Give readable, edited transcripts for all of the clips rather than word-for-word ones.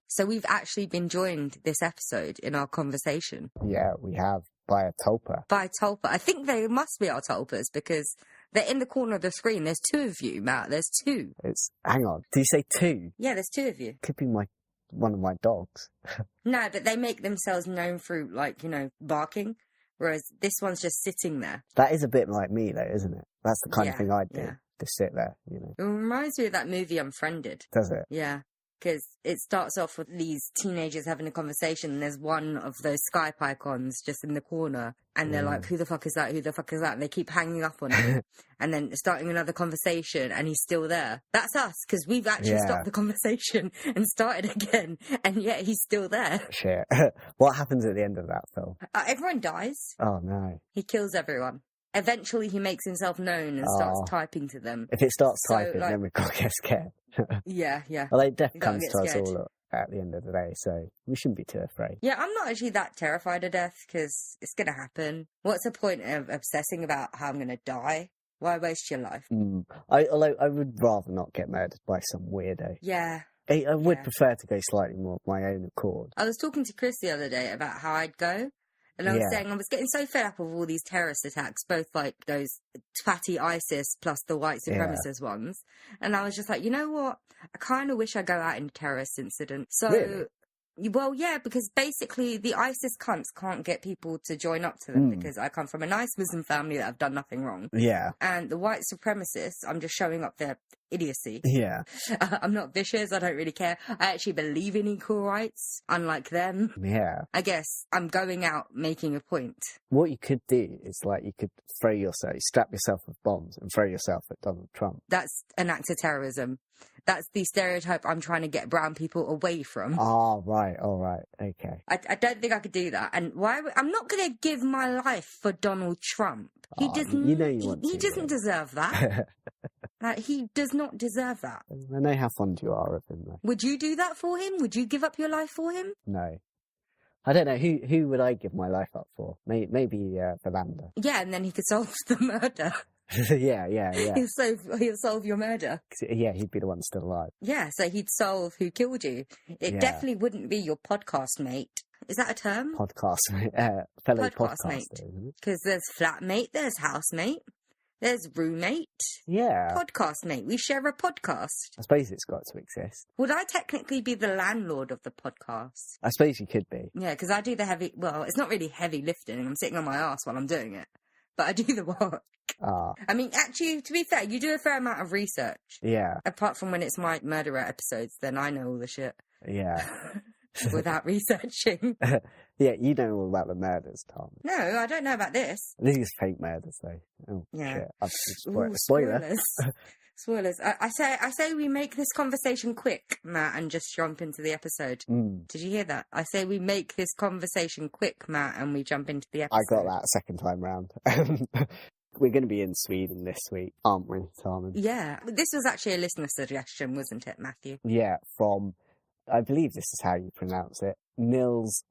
So we've actually been joined this episode in our conversation. Yeah, we have. By a tulpa. By tulpa. I think they must be our tulpas because they're in the corner of the screen. There's two of you, Matt. There's two. Hang on. Did you say two? Yeah, there's two of you. Could be one of my dogs. No, but they make themselves known through, barking. Whereas this one's just sitting there. That is a bit like me, though, isn't it? That's the kind of thing I'd do. Yeah. Just sit there, It reminds me of that movie Unfriended. Does it? Yeah. Because it starts off with these teenagers having a conversation, and there's one of those Skype icons just in the corner, and they're like, who the fuck is that? Who the fuck is that? And they keep hanging up on him, and then starting another conversation, and he's still there. That's us, because we've actually stopped the conversation and started again, and yet he's still there. Shit. What happens at the end of that film? Everyone dies. Oh, no. He kills everyone. Eventually, he makes himself known and starts typing to them. If it starts typing, then we've got to get scared. Yeah. Well, it definitely comes to us all at the end of the day, so we shouldn't be too afraid. Yeah, I'm not actually that terrified of death, because it's going to happen. What's the point of obsessing about how I'm going to die? Why waste your life? Although I would rather not get murdered by some weirdo. Yeah. I would prefer to go slightly more of my own accord. I was talking to Chris the other day about how I'd go. And I was saying I was getting so fed up of all these terrorist attacks, both like those fatty ISIS plus the white supremacist ones. And I was just like, you know what? I kind of wish I go out in a terrorist incident. So, really? Well, yeah, because basically the ISIS cunts can't get people to join up to them because I come from a nice Muslim family that have done nothing wrong. Yeah. And the white supremacists, I'm just showing up their idiocy. Yeah. I'm not vicious. I don't really care. I actually believe in equal rights, unlike them. Yeah. I guess I'm going out making a point. What you could do is you could strap yourself with bombs and throw yourself at Donald Trump. That's an act of terrorism. That's the stereotype I'm trying to get brown people away from. Oh, right. All right. Okay. I don't think I could do that. And I'm not going to give my life for Donald Trump. He doesn't. He doesn't deserve that. He does not deserve that. I know how fond you are of him, though. Would you do that for him? Would you give up your life for him? No. I don't know. Who would I give my life up for? Maybe Verlander. Yeah, and then he could solve the murder. Yeah. He'll solve your murder. Yeah, he'd be the one still alive. Yeah, so he'd solve who killed you. It definitely wouldn't be your podcast mate. Is that a term? Podcast mate. Fellow podcast podcaster, mate. isn't it? Because there's flatmate, there's housemate, there's roommate. Yeah. Podcast mate. We share a podcast. I suppose it's got to exist. Would I technically be the landlord of the podcast? I suppose you could be. Yeah, because I do the heavy... Well, it's not really heavy lifting. I'm sitting on my ass while I'm doing it. But I do the work. I mean, actually, to be fair, you do a fair amount of research. Yeah. Apart from when it's my murderer episodes, then I know all the shit. Yeah. Without researching. Yeah, you know all about the murders, Tom. No, I don't know about this. These are fake murders, though. Oh, yeah. Shit. I've Ooh, spoiler. Spoilers. I say we make this conversation quick, Matt, and just jump into the episode. Did you hear that? I say we make this conversation quick, Matt, and we jump into the episode. I got that second time round. We're going to be in Sweden this week, aren't we, Tom? Yeah. This was actually a listener suggestion, wasn't it, Matthew? Yeah, from, I believe this is how you pronounce it, Nils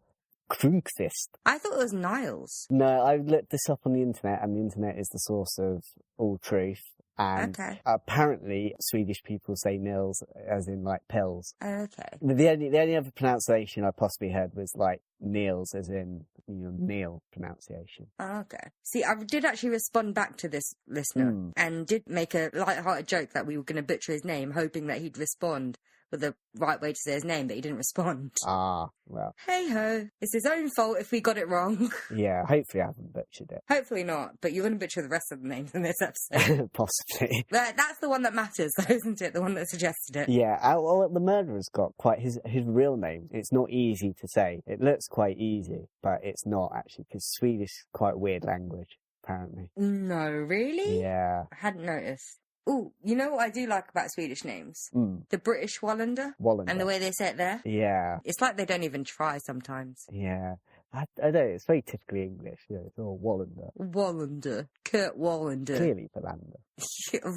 Krunkvist. I thought it was Niles. No, I looked this up on the internet, and the internet is the source of all truth. And apparently Swedish people say Nils as in pills. Okay. The only other pronunciation I possibly heard was Niels as in Neil pronunciation. Okay. See, I did actually respond back to this listener and did make a light-hearted joke that we were going to butcher his name, hoping that he'd respond with the right way to say his name, but he didn't respond. Ah, well. Hey-ho. It's his own fault if we got it wrong. Yeah, hopefully I haven't butchered it. Hopefully not, but you're going to butcher the rest of the names in this episode. Possibly. That's the one that matters, though, isn't it? The one that suggested it. Yeah, well, the murderer's got quite his real name. It's not easy to say. It looks quite easy, but it's not, actually, because Swedish is quite a weird language, apparently. No, really? Yeah. I hadn't noticed. Oh, you know what I do like about Swedish names? The British Wallander. And the way they say it there. Yeah. It's like they don't even try sometimes. Yeah. I don't know, it's very typically English. It's all Wallander. Wallander. Kurt Wallander. Clearly Wallander.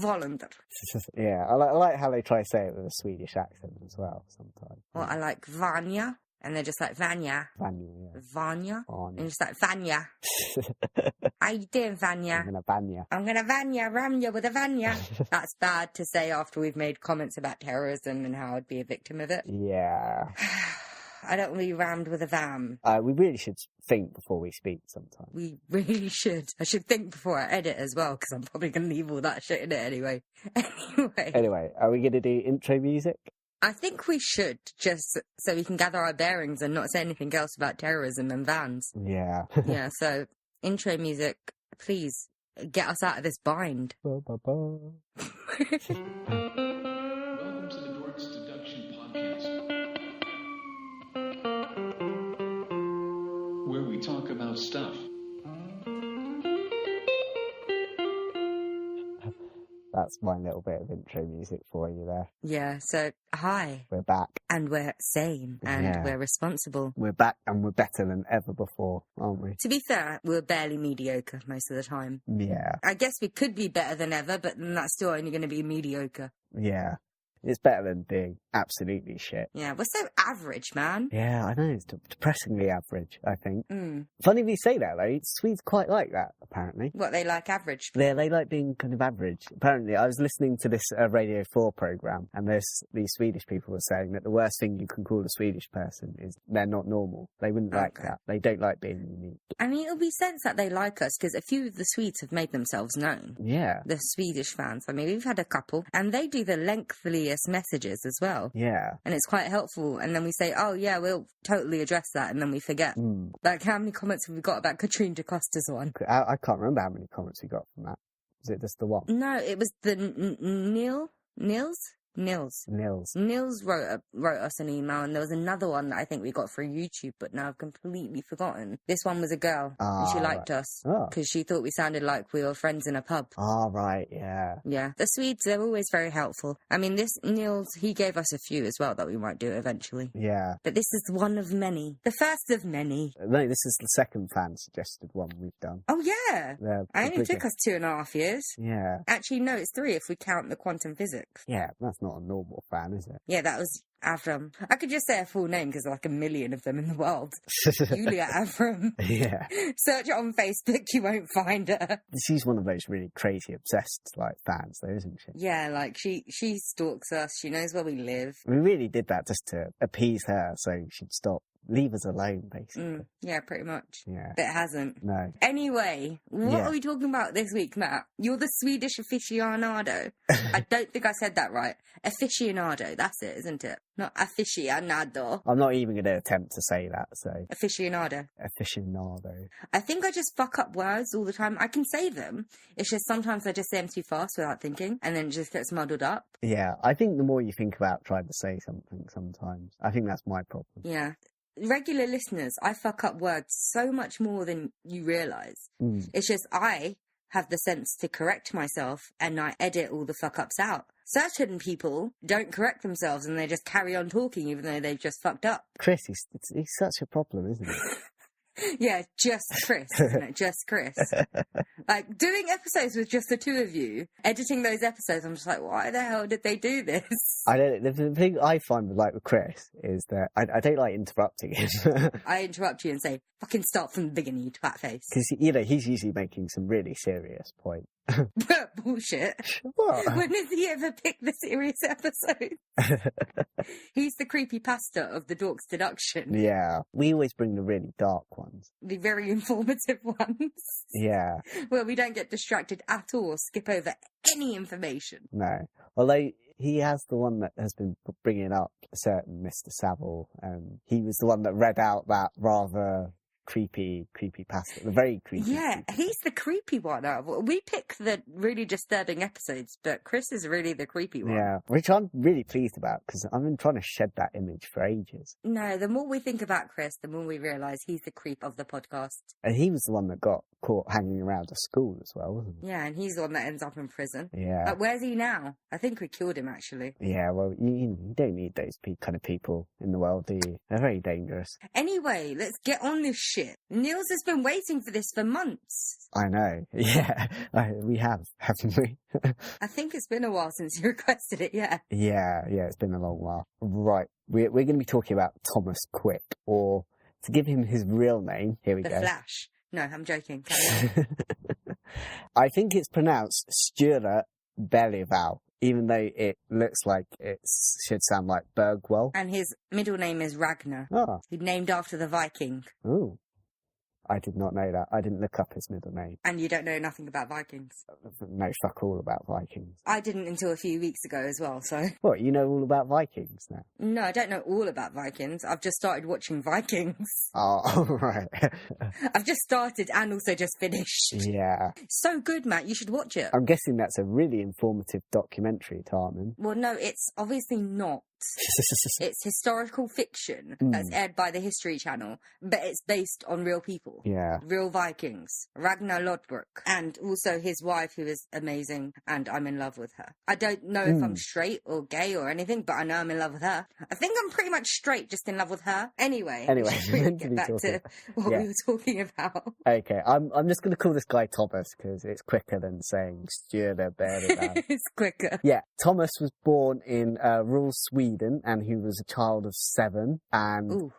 Wallander. Yeah, I like how they try to say it with a Swedish accent as well, sometimes. Well, I like Vanya. And they're just like, Vanya. Vanya, yeah. Vanya? Vanya. And just like, Vanya. How you doing, Vanya? I'm gonna Vanya. I'm gonna Vanya, ram you with a Vanya. That's bad to say after we've made comments about terrorism and how I'd be a victim of it. Yeah. I don't want to be rammed with a vam. We really should think before we speak sometimes. We really should. I should think before I edit as well, because I'm probably going to leave all that shit in it anyway. Anyway, are we going to do intro music? I think we should, just so we can gather our bearings and not say anything else about terrorism and vans. Yeah. Yeah, so intro music, please get us out of this bind. Welcome to the Dorks Deduction Podcast, where we talk about stuff. That's my little bit of intro music for you there. Yeah, so hi. We're back. And we're sane and we're responsible. We're back and we're better than ever before, aren't we? To be fair, we're barely mediocre most of the time. Yeah. I guess we could be better than ever, but then that's still only going to be mediocre. Yeah. It's better than being absolutely shit. Yeah, we're so average, man. Yeah, I know. It's depressingly average, I think. Mm. Funny if you say that, though. Swedes quite like that, apparently. What, they like average? Yeah, they like being kind of average. Apparently, I was listening to this Radio 4 programme, and these Swedish people were saying that the worst thing you can call a Swedish person is they're not normal. They wouldn't like that. They don't like being unique. I mean, it'll be sense that they like us, because a few of the Swedes have made themselves known. Yeah. The Swedish fans. I mean, we've had a couple, and they do the lengthiest messages as well. Yeah. And it's quite helpful. And then we say, oh, yeah, we'll totally address that. And then we forget. Mm. Like, how many comments have we got about Katrine DaCosta's one? I can't remember how many comments we got from that. Was it just the one? No, it was the Nils wrote us an email, and there was another one that I think we got through YouTube, but now I've completely forgotten. This one was a girl, and she liked us because she thought we sounded like we were friends in a pub. Oh, right, yeah. Yeah, the Swedes, they're always very helpful. I mean, this Nils, he gave us a few as well that we might do eventually. Yeah. But this is one of many. The first of many. No, this is the second fan-suggested one we've done. Oh, yeah. It only took us 2.5 years. Yeah. Actually, no, it's 3 if we count the quantum physics. Yeah, that's not a normal fan, is it? Yeah, that was Avram. I could just say her full name because there are like 1 million of them in the world. Julia Avram. Yeah. Search it on Facebook, you won't find her. She's one of those really crazy obsessed fans though, isn't she? Yeah, like she stalks us, she knows where we live. We really did that just to appease her so she'd stop. Leave us alone, basically. Yeah, pretty much. Yeah. But it hasn't. No. Anyway, what are we talking about this week, Matt? You're the Swedish aficionado. I don't think I said that right. Aficionado, that's it, isn't it? Not aficionado. I'm not even going to attempt to say that, so. Aficionado. Aficionado. I think I just fuck up words all the time. I can say them. It's just sometimes I just say them too fast without thinking, and then it just gets muddled up. Yeah, I think the more you think about trying to say something sometimes, I think that's my problem. Yeah. Regular listeners, I fuck up words so much more than you realise. It's just I have the sense to correct myself and I edit all the fuck ups out. Certain people don't correct themselves and they just carry on talking even though they've just fucked up. Chris, he's such a problem, isn't he? Yeah, just Chris, isn't it? Just Chris. Like, doing episodes with just the two of you, editing those episodes, I'm just like, why the hell did they do this? I don't. The thing I find with Chris is that I don't like interrupting him. I interrupt you and say, fucking start from the beginning, you twat face. Because, he's usually making some really serious point. Bullshit. What? When has he ever picked the serious episode? He's the creepy pasta of the Dorks Deduction. Yeah. We always bring the really dark ones. The very informative ones. Yeah. Where we don't get distracted at all or skip over any information. No. Although he has the one that has been bringing up a certain Mr. Savile. He was the one that read out that rather creepy pasta. The very creepy. Yeah, he's the creepy one. We pick the really disturbing episodes, but Chris is really the creepy one. Yeah, which I'm really pleased about because I've been trying to shed that image for ages. No, the more we think about Chris, the more we realise he's the creep of the podcast. And he was the one that got caught hanging around a school as well, wasn't he? Yeah, and he's the one that ends up in prison. Yeah. But where's he now? I think we killed him, actually. Yeah, well, you don't need those kind of people in the world, do you? They're very dangerous. Anyway, let's get on this shit. bullshit. Niels has been waiting for this for months. I know. Yeah, we have, haven't we? I think it's been a while since you requested it, yeah. Yeah, it's been a long while. Right, we're going to be talking about Thomas Quick, or to give him his real name, here we The go. Flash. No, I'm joking. Carry on. I think it's pronounced Sture Bergwell, even though it looks like it should sound like Bergwell. And his middle name is Ragnar. Oh. He's named after the Viking. Ooh. I did not know that. I didn't look up his middle name. And you don't know nothing about Vikings. No, fuck all about Vikings. I didn't until a few weeks ago as well, so... What, you know all about Vikings now? No, I don't know all about Vikings. I've just started watching Vikings. Oh, right. I've just started and also just finished. Yeah. So good, Matt. You should watch it. I'm guessing that's a really informative documentary, Tarman. Well, no, it's obviously not. It's historical fiction that's aired by the History Channel, but it's based on real people. Yeah. Real Vikings. Ragnar Lodbrok. And also his wife, who is amazing, and I'm in love with her. I don't know if I'm straight or gay or anything, but I know I'm in love with her. I think I'm pretty much straight, just in love with her. Anyway, we should really get back to what we were talking about. Okay, I'm just going to call this guy Thomas, because it's quicker than saying Sture Bergwell. It's quicker. Yeah, Thomas was born in rural Sweden, and he was a child of 7. And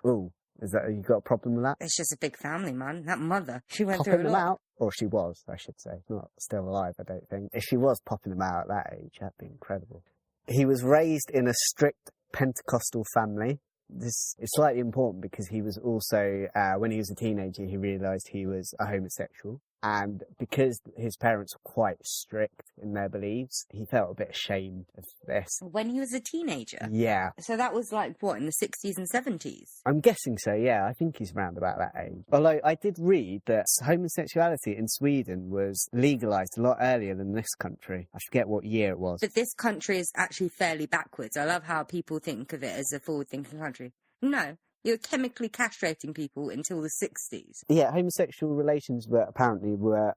is that, you got a problem with that? It's just a big family, man. That mother, she went Popping through a them lot. out, or she was, I should say. Not still alive, I don't think. If she was popping them out at that age, that'd be incredible. He was raised in a strict Pentecostal family. This is slightly important because he was also, when he was a teenager, he realised he was a homosexual. And because his parents were quite strict in their beliefs, he felt a bit ashamed of this. When he was a teenager? Yeah. So that was like, what, in the 60s and 70s? I'm guessing so, yeah. I think he's around about that age. Although I did read that homosexuality in Sweden was legalised a lot earlier than this country. I forget what year it was. But this country is actually fairly backwards. I love how people think of it as a forward-thinking country. No. You're chemically castrating people until the 60s. Yeah, homosexual relations were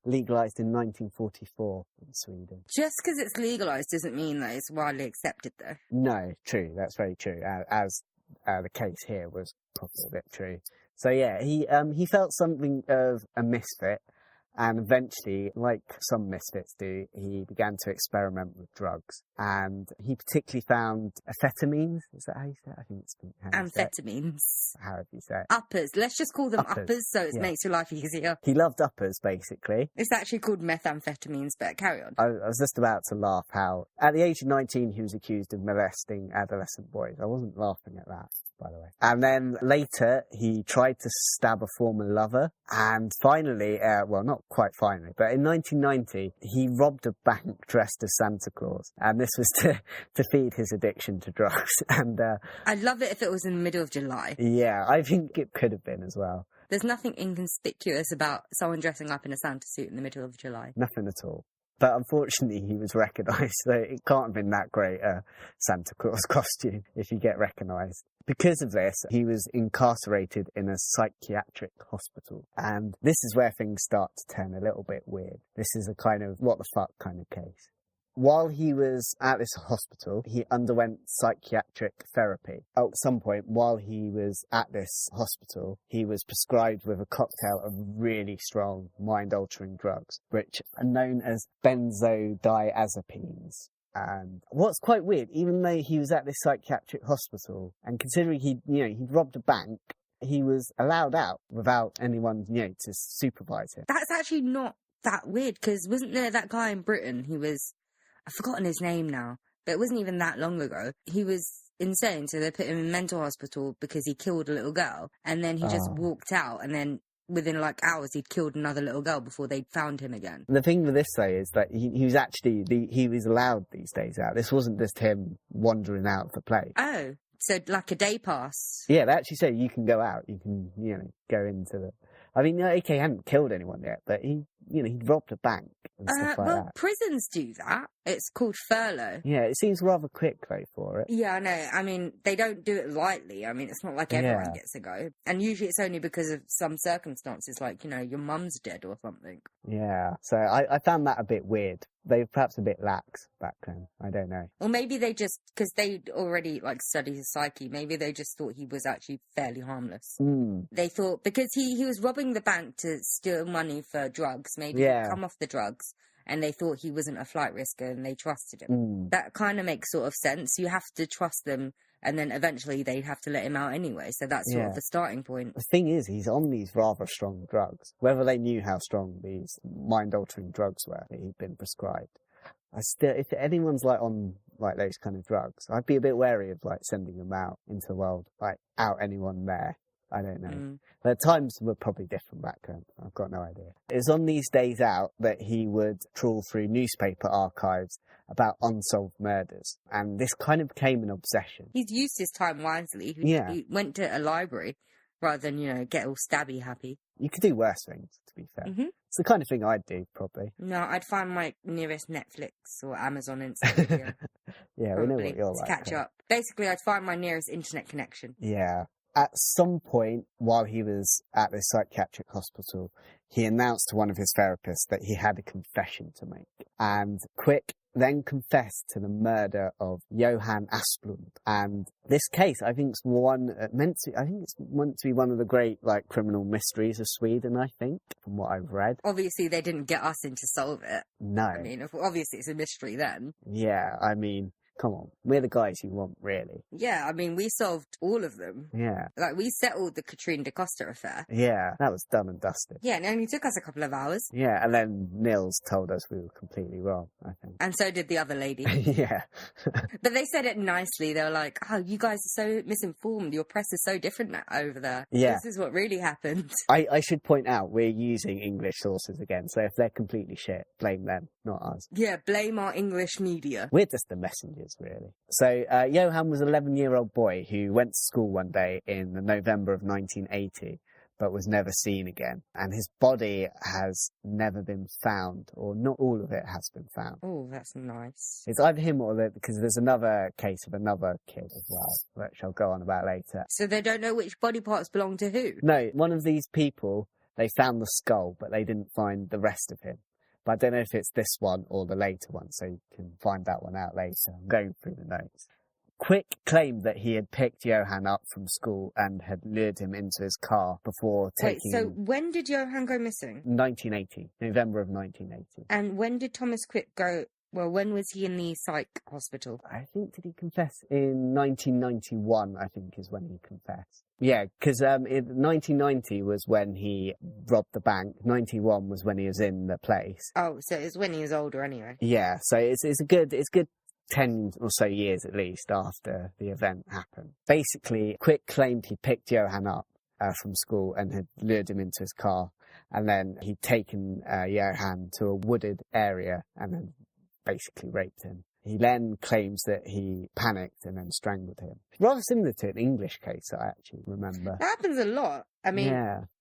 legalised in 1944 in Sweden. Just because it's legalised doesn't mean that it's widely accepted, though. No, true. That's very true. As the case here was probably a bit true. So yeah, he felt something of a misfit. And eventually, like some misfits do, he began to experiment with drugs. And he particularly found amphetamines. Is that how you say it? I think it's amphetamines. However you say it. Uppers. Let's just call them uppers so it makes your life easier. He loved uppers, basically. It's actually called methamphetamines, but carry on. I was just about to laugh how, at the age of 19, he was accused of molesting adolescent boys. I wasn't laughing at that, by the way. And then later, he tried to stab a former lover. And finally, well, not quite finally, but in 1990, he robbed a bank dressed as Santa Claus. And this was to feed his addiction to drugs. And I'd love it if it was in the middle of July. Yeah, I think it could have been as well. There's nothing inconspicuous about someone dressing up in a Santa suit in the middle of July. Nothing at all. But unfortunately, he was recognised, so it can't have been that great a Santa Claus costume if you get recognised. Because of this, he was incarcerated in a psychiatric hospital. And this is where things start to turn a little bit weird. This is a kind of what the fuck kind of case. While he was at this hospital, he underwent psychiatric therapy. At some point, while he was at this hospital, he was prescribed with a cocktail of really strong, mind-altering drugs, which are known as benzodiazepines. And what's quite weird, even though he was at this psychiatric hospital, and considering he'd robbed a bank, he was allowed out without anyone, to supervise him. That's actually not that weird, because wasn't there that guy in Britain who was... I've forgotten his name now, but it wasn't even that long ago. He was insane, so they put him in mental hospital because he killed a little girl, and then he just walked out, and then within hours he'd killed another little girl before they'd found him again. The thing with this though is that he was actually he was allowed these days out. This wasn't just him wandering out for play. Oh, so like a day pass. Yeah, they actually say you can go out. You can go into the. I mean, okay, he hadn't killed anyone yet, but he'd robbed a bank and stuff like that. Prisons do that. It's called furlough. Yeah, it seems rather quick, though, for it. Yeah, I know. I mean, they don't do it lightly. I mean, it's not like everyone gets a go. And usually it's only because of some circumstances, like, your mum's dead or something. Yeah, so I found that a bit weird. they were perhaps a bit lax back then. I don't know. Or maybe they just, because they'd already studied his psyche, maybe they just thought he was actually fairly harmless. They thought, because he was robbing the bank to steal money for drugs, maybe he'd come off the drugs, and they thought he wasn't a flight risker and they trusted him. That kind of makes sort of sense. You have to trust them, and then eventually they'd have to let him out anyway. So that's sort of the starting point. The thing is, he's on these rather strong drugs. Whether they knew how strong these mind-altering drugs were that he'd been prescribed. If anyone's on those kind of drugs, I'd be a bit wary of sending them out into the world, out anyone there. I don't know. The times were probably different back then. I've got no idea. It was on these days out that he would trawl through newspaper archives about unsolved murders. And this kind of became an obsession. He's used his time wisely. He went to a library rather than, get all stabby happy. You could do worse things, to be fair. It's the kind of thing I'd do, probably. No, I'd find my nearest Netflix or Amazon instant video. Yeah, we know what you're like. To catch up. Basically, I'd find my nearest internet connection. Yeah. At some point, while he was at this psychiatric hospital, he announced to one of his therapists that he had a confession to make. And Quick then confessed to the murder of Johan Asplund. And this case, I think, is meant to be one of the great, criminal mysteries of Sweden, I think, from what I've read. Obviously, they didn't get us in to solve it. No. I mean, obviously it's a mystery then. Yeah, I mean, come on. We're the guys you want, really. Yeah, I mean, we solved all of them. Yeah. We settled the Katrine DaCosta affair. Yeah, that was done and dusted. Yeah, and it only took us a couple of hours. Yeah, and then Nils told us we were completely wrong, I think. And so did the other lady. Yeah. But they said it nicely. They were like, oh, you guys are so misinformed. Your press is so different over there. Yeah. This is what really happened. I should point out, we're using English sources again, so if they're completely shit, blame them, not us. Yeah, blame our English media. We're just the messengers, really. So, Johan was an 11-year-old boy who went to school one day in November of 1980, but was never seen again. And his body has never been found, or not all of it has been found. Oh, that's nice. It's either him or because there's another case of another kid as well, which I'll go on about later. So they don't know which body parts belong to who? No, one of these people, they found the skull, but they didn't find the rest of him. But I don't know if it's this one or the later one, so you can find that one out later. I'm going through the notes. Quick claimed that he had picked Johan up from school and had lured him into his car before taking Wait, so when did Johan go missing? 1980, November of 1980. And when did Thomas Quick go... Well, when was he in the psych hospital? I think, did he confess in 1991, I think, is when he confessed. Yeah, because 1990 was when he robbed the bank. 91 was when he was in the place. Oh, so it was when he was older anyway. Yeah, so it's a good 10 or so years at least after the event happened. Basically, Quick claimed he picked Johan up from school and had lured him into his car. And then he'd taken Johan to a wooded area and then basically raped him. He then claims that he panicked and then strangled him. Rather similar to an English case, I actually remember. That happens a lot. I mean,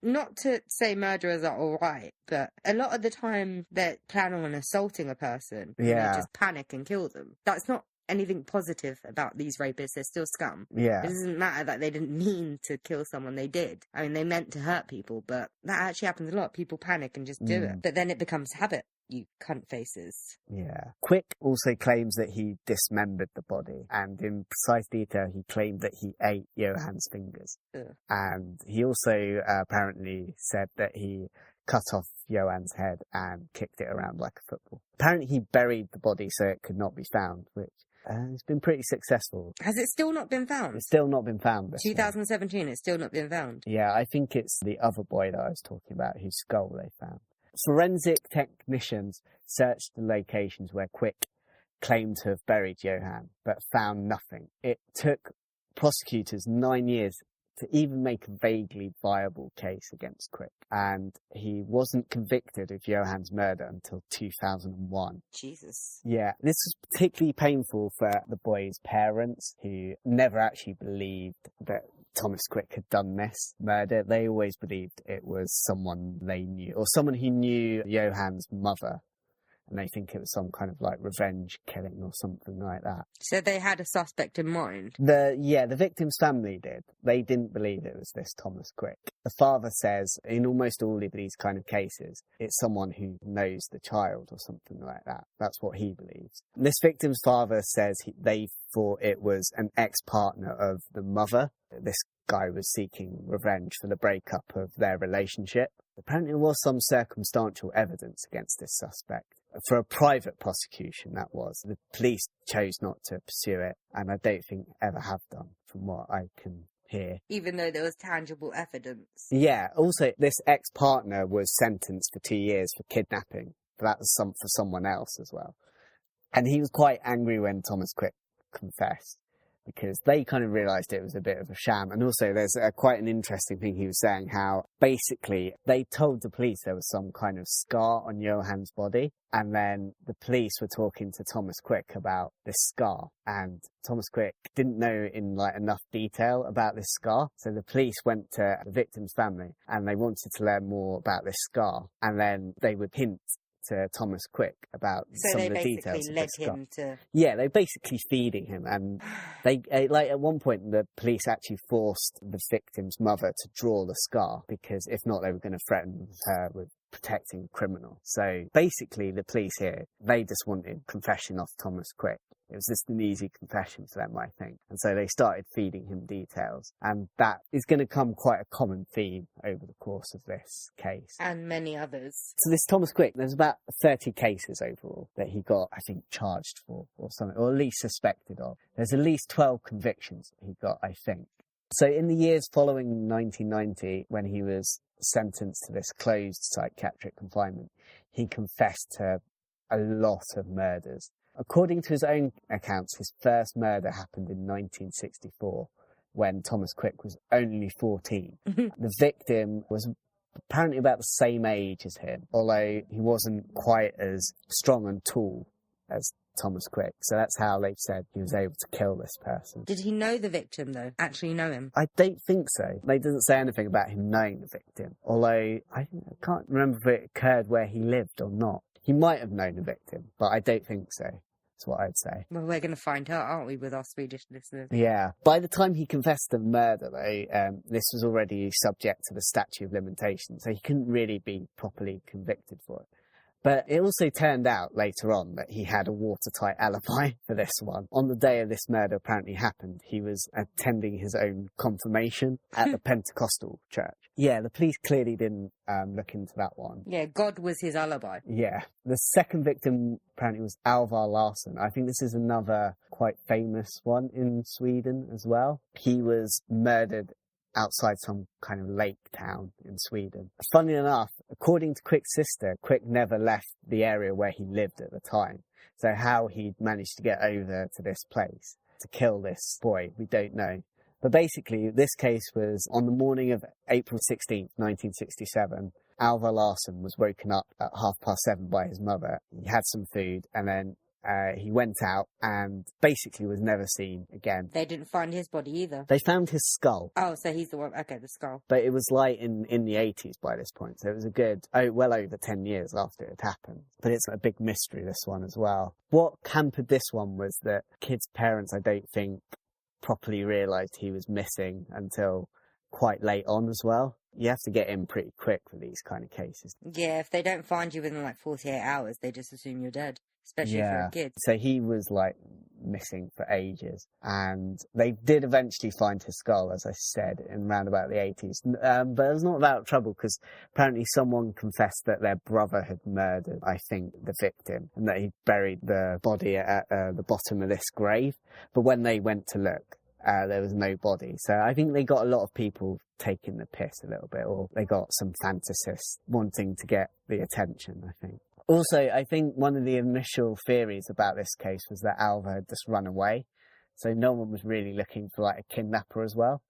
not to say murderers are all right, but a lot of the time they're planning on assaulting a person. And they just panic and kill them. That's not anything positive about these rapists. They're still scum. Yeah. It doesn't matter that they didn't mean to kill someone. They did. I mean, they meant to hurt people, but that actually happens a lot. People panic and just do it. But then it becomes habit. You cunt faces. Yeah. Quick also claims that he dismembered the body, and in precise detail, he claimed that he ate Johan's fingers. Ugh. And he also apparently said that he cut off Johan's head and kicked it around like a football. Apparently, he buried the body so it could not be found, which has been pretty successful. Has it still not been found? It's still not been found. 2017, it's still not been found. Yeah, I think it's the other boy that I was talking about whose skull they found. Forensic technicians searched the locations where Quick claimed to have buried Johan, but found nothing. It took prosecutors 9 years to even make a vaguely viable case against Quick, and he wasn't convicted of Johan's murder until 2001. Jesus. Yeah, this was particularly painful for the boy's parents, who never actually believed that Thomas Quick had done this murder. They always believed it was someone they knew, or someone who knew Johan's mother, and they think it was some kind of like revenge killing or something like that. So they had a suspect in mind? The victim's family did. They didn't believe it was this Thomas Quick. The father says in almost all of these kind of cases, it's someone who knows the child or something like that. That's what he believes. This victim's father says they thought it was an ex-partner of the mother. This guy was seeking revenge for the breakup of their relationship. Apparently there was some circumstantial evidence against this suspect. For a private prosecution, that was. The police chose not to pursue it, and I don't think ever have done, from what I can hear. Even though there was tangible evidence? Yeah. Also, this ex-partner was sentenced for 2 years for kidnapping. But that was for someone else as well. And he was quite angry when Thomas Quick confessed, because they kind of realised it was a bit of a sham. And also there's quite an interesting thing he was saying, how basically they told the police there was some kind of scar on Johan's body, and then the police were talking to Thomas Quick about this scar, and Thomas Quick didn't know in like enough detail about this scar. So the police went to the victim's family and they wanted to learn more about this scar, and then they would hint to Thomas Quick about some of the details of the scar. Him to... Yeah, they basically feeding him, and they like at one point the police actually forced the victim's mother to draw the scar, because if not they were going to threaten her with protecting a criminal. So basically the police here, they just wanted confession off Thomas Quick. It was just an easy confession for them, I think. And so they started feeding him details. And that is going to come quite a common theme over the course of this case. And many others. So this Thomas Quick, there's about 30 cases overall that he got, I think, charged for or something, or at least suspected of. There's at least 12 convictions that he got, I think. So in the years following 1990, when he was sentenced to this closed psychiatric confinement, he confessed to a lot of murders. According to his own accounts, his first murder happened in 1964, when Thomas Quick was only 14. The victim was apparently about the same age as him, although he wasn't quite as strong and tall as Thomas Quick. So that's how they've said he was able to kill this person. Did he know the victim, though? Actually know him? I don't think so. They didn't say anything about him knowing the victim, although I can't remember if it occurred where he lived or not. He might have known the victim, but I don't think so. That's what I'd say. Well, we're going to find out, aren't we, with our Swedish listeners? Yeah. By the time he confessed to murder, though, this was already subject to the statute of limitations, so he couldn't really be properly convicted for it. But it also turned out later on that he had a watertight alibi for this one. On the day of this murder apparently happened, he was attending his own confirmation at the Pentecostal church. Yeah, the police clearly didn't look into that one. Yeah, God was his alibi. Yeah. The second victim apparently was Alvar Larsson. I think this is another quite famous one in Sweden as well. He was murdered outside some kind of lake town in Sweden. Funnily enough, according to Quick's sister, Quick never left the area where he lived at the time. So how he'd managed to get over to this place to kill this boy, we don't know. But basically, this case was on the morning of April 16th, 1967. Alvar Larsson was woken up at 7:30 by his mother. He had some food, and then he went out and basically was never seen again. They didn't find his body either. They found his skull. Oh, so he's the one. Okay, the skull. But it was like in the 80s by this point. So it was a good, well over 10 years after it had happened. But it's a big mystery, this one as well. What hampered this one was that kid's parents, I don't think, properly realised he was missing until quite late on as well. You have to get in pretty quick for these kind of cases. Yeah, if they don't find you within like 48 hours, they just assume you're dead. Especially if you're a kid. So he was like missing for ages, and they did eventually find his skull, as I said, in around about the 80s. But it was not without trouble, because apparently someone confessed that their brother had murdered, I think, the victim, and that he buried the body at the bottom of this grave. But when they went to look, there was no body. So I think they got a lot of people taking the piss a little bit, or they got some fantasists wanting to get the attention, I think. Also, I think one of the initial theories about this case was that Alva had just run away. So no one was really looking for like a kidnapper as well.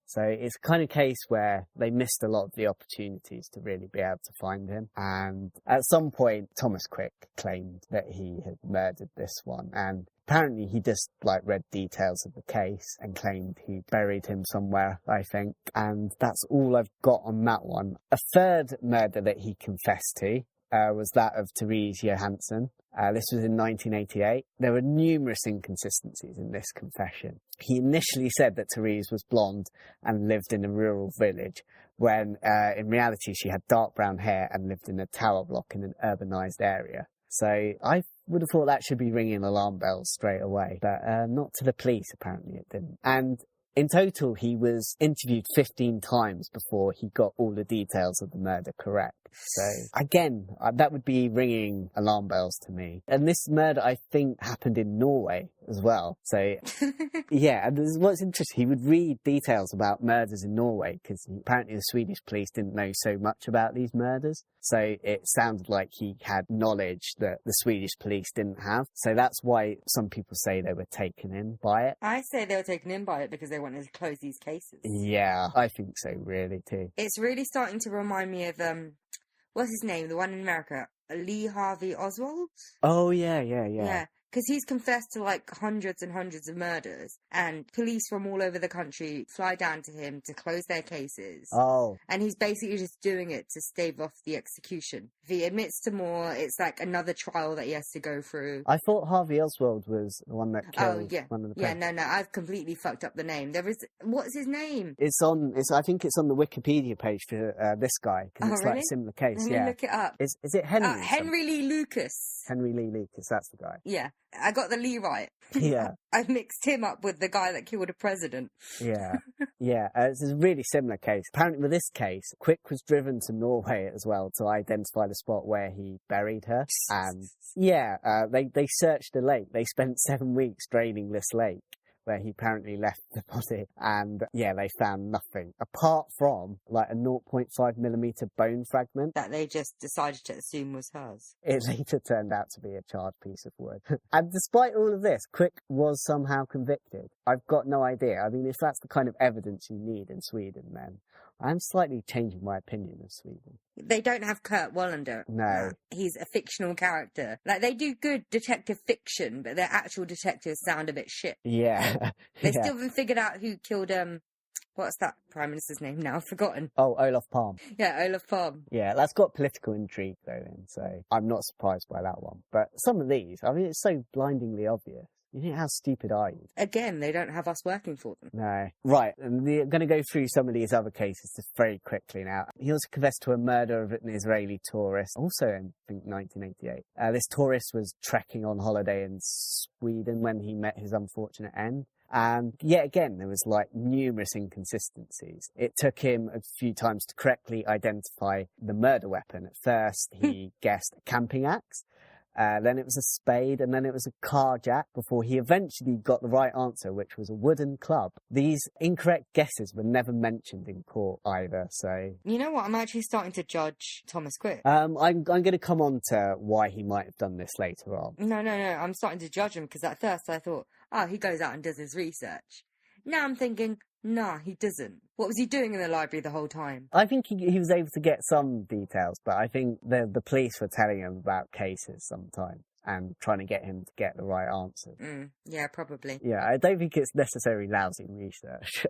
So it's a kind of case where they missed a lot of the opportunities to really be able to find him. And at some point, Thomas Quick claimed that he had murdered this one. And apparently he just like read details of the case and claimed he buried him somewhere, I think. And that's all I've got on that one. A third murder that he confessed to was that of Therese Johansson. This was in 1988. There were numerous inconsistencies in this confession. He initially said that Therese was blonde and lived in a rural village, when in reality she had dark brown hair and lived in a tower block in an urbanised area. So I would have thought that should be ringing alarm bells straight away, but not to the police, apparently it didn't. And in total, he was interviewed 15 times before he got all the details of the murder correct. So, again, that would be ringing alarm bells to me. And this murder, I think, happened in Norway as well. So, yeah, and what's interesting, he would read details about murders in Norway, because apparently the Swedish police didn't know so much about these murders. So it sounded like he had knowledge that the Swedish police didn't have. So that's why some people say they were taken in by it. I say they were taken in by it because they wanted to close these cases. Yeah, I think so, really, too. It's really starting to remind me of, what's his name? The one in America? Lee Harvey Oswald? Oh, yeah. Yeah. Because he's confessed to like hundreds and hundreds of murders, and police from all over the country fly down to him to close their cases. Oh. And he's basically just doing it to stave off the execution. If he admits to more, it's like another trial that he has to go through. I thought Harvey Oswald was the one that killed one of the Yeah, no, I've completely fucked up the name. What's his name? I think it's on the Wikipedia page for this guy, because it's really? like a similar case. Let me look it up. Is it Henry? Henry Lee Lucas. Henry Lee Lucas, that's the guy. Yeah. I got the Lee right. Yeah. I mixed him up with the guy that killed a president. Yeah. It's a really similar case. Apparently with this case, Quick was driven to Norway as well to identify the spot where he buried her. And they searched the lake. They spent 7 weeks draining this lake, where he apparently left the body, and they found nothing apart from like a 0.5mm bone fragment that they just decided to assume was hers. It later turned out to be a charred piece of wood. And despite all of this, Quick was somehow convicted. I've got no idea. I mean, if that's the kind of evidence you need in Sweden, then I'm slightly changing my opinion of Sweden. They don't have Kurt Wallander. No. He's a fictional character. Like, they do good detective fiction, but their actual detectives sound a bit shit. Yeah. They still haven't figured out who killed, what's that Prime Minister's name now? I've forgotten. Oh, Olaf Palme. Yeah, Olaf Palme. Yeah, that's got political intrigue, though, so I'm not surprised by that one. But some of these, I mean, it's so blindingly obvious. You think, how stupid are you? Again, they don't have us working for them. No. Right, and we're going to go through some of these other cases just very quickly now. He also confessed to a murder of an Israeli tourist, also in, I think, 1988. This tourist was trekking on holiday in Sweden when he met his unfortunate end. And yet again, there was like numerous inconsistencies. It took him a few times to correctly identify the murder weapon. At first, he guessed a camping axe. Then it was a spade, and then it was a car jack, before he eventually got the right answer, which was a wooden club. These incorrect guesses were never mentioned in court either, so... You know what? I'm actually starting to judge Thomas Quick. I'm going to come on to why he might have done this later on. No. I'm starting to judge him, because at first I thought, he goes out and does his research. Now I'm thinking, nah, he doesn't. What was he doing in the library the whole time? I think he was able to get some details, but I think the police were telling him about cases sometimes and trying to get him to get the right answer. Yeah, probably. Yeah, I don't think it's necessarily lousy research.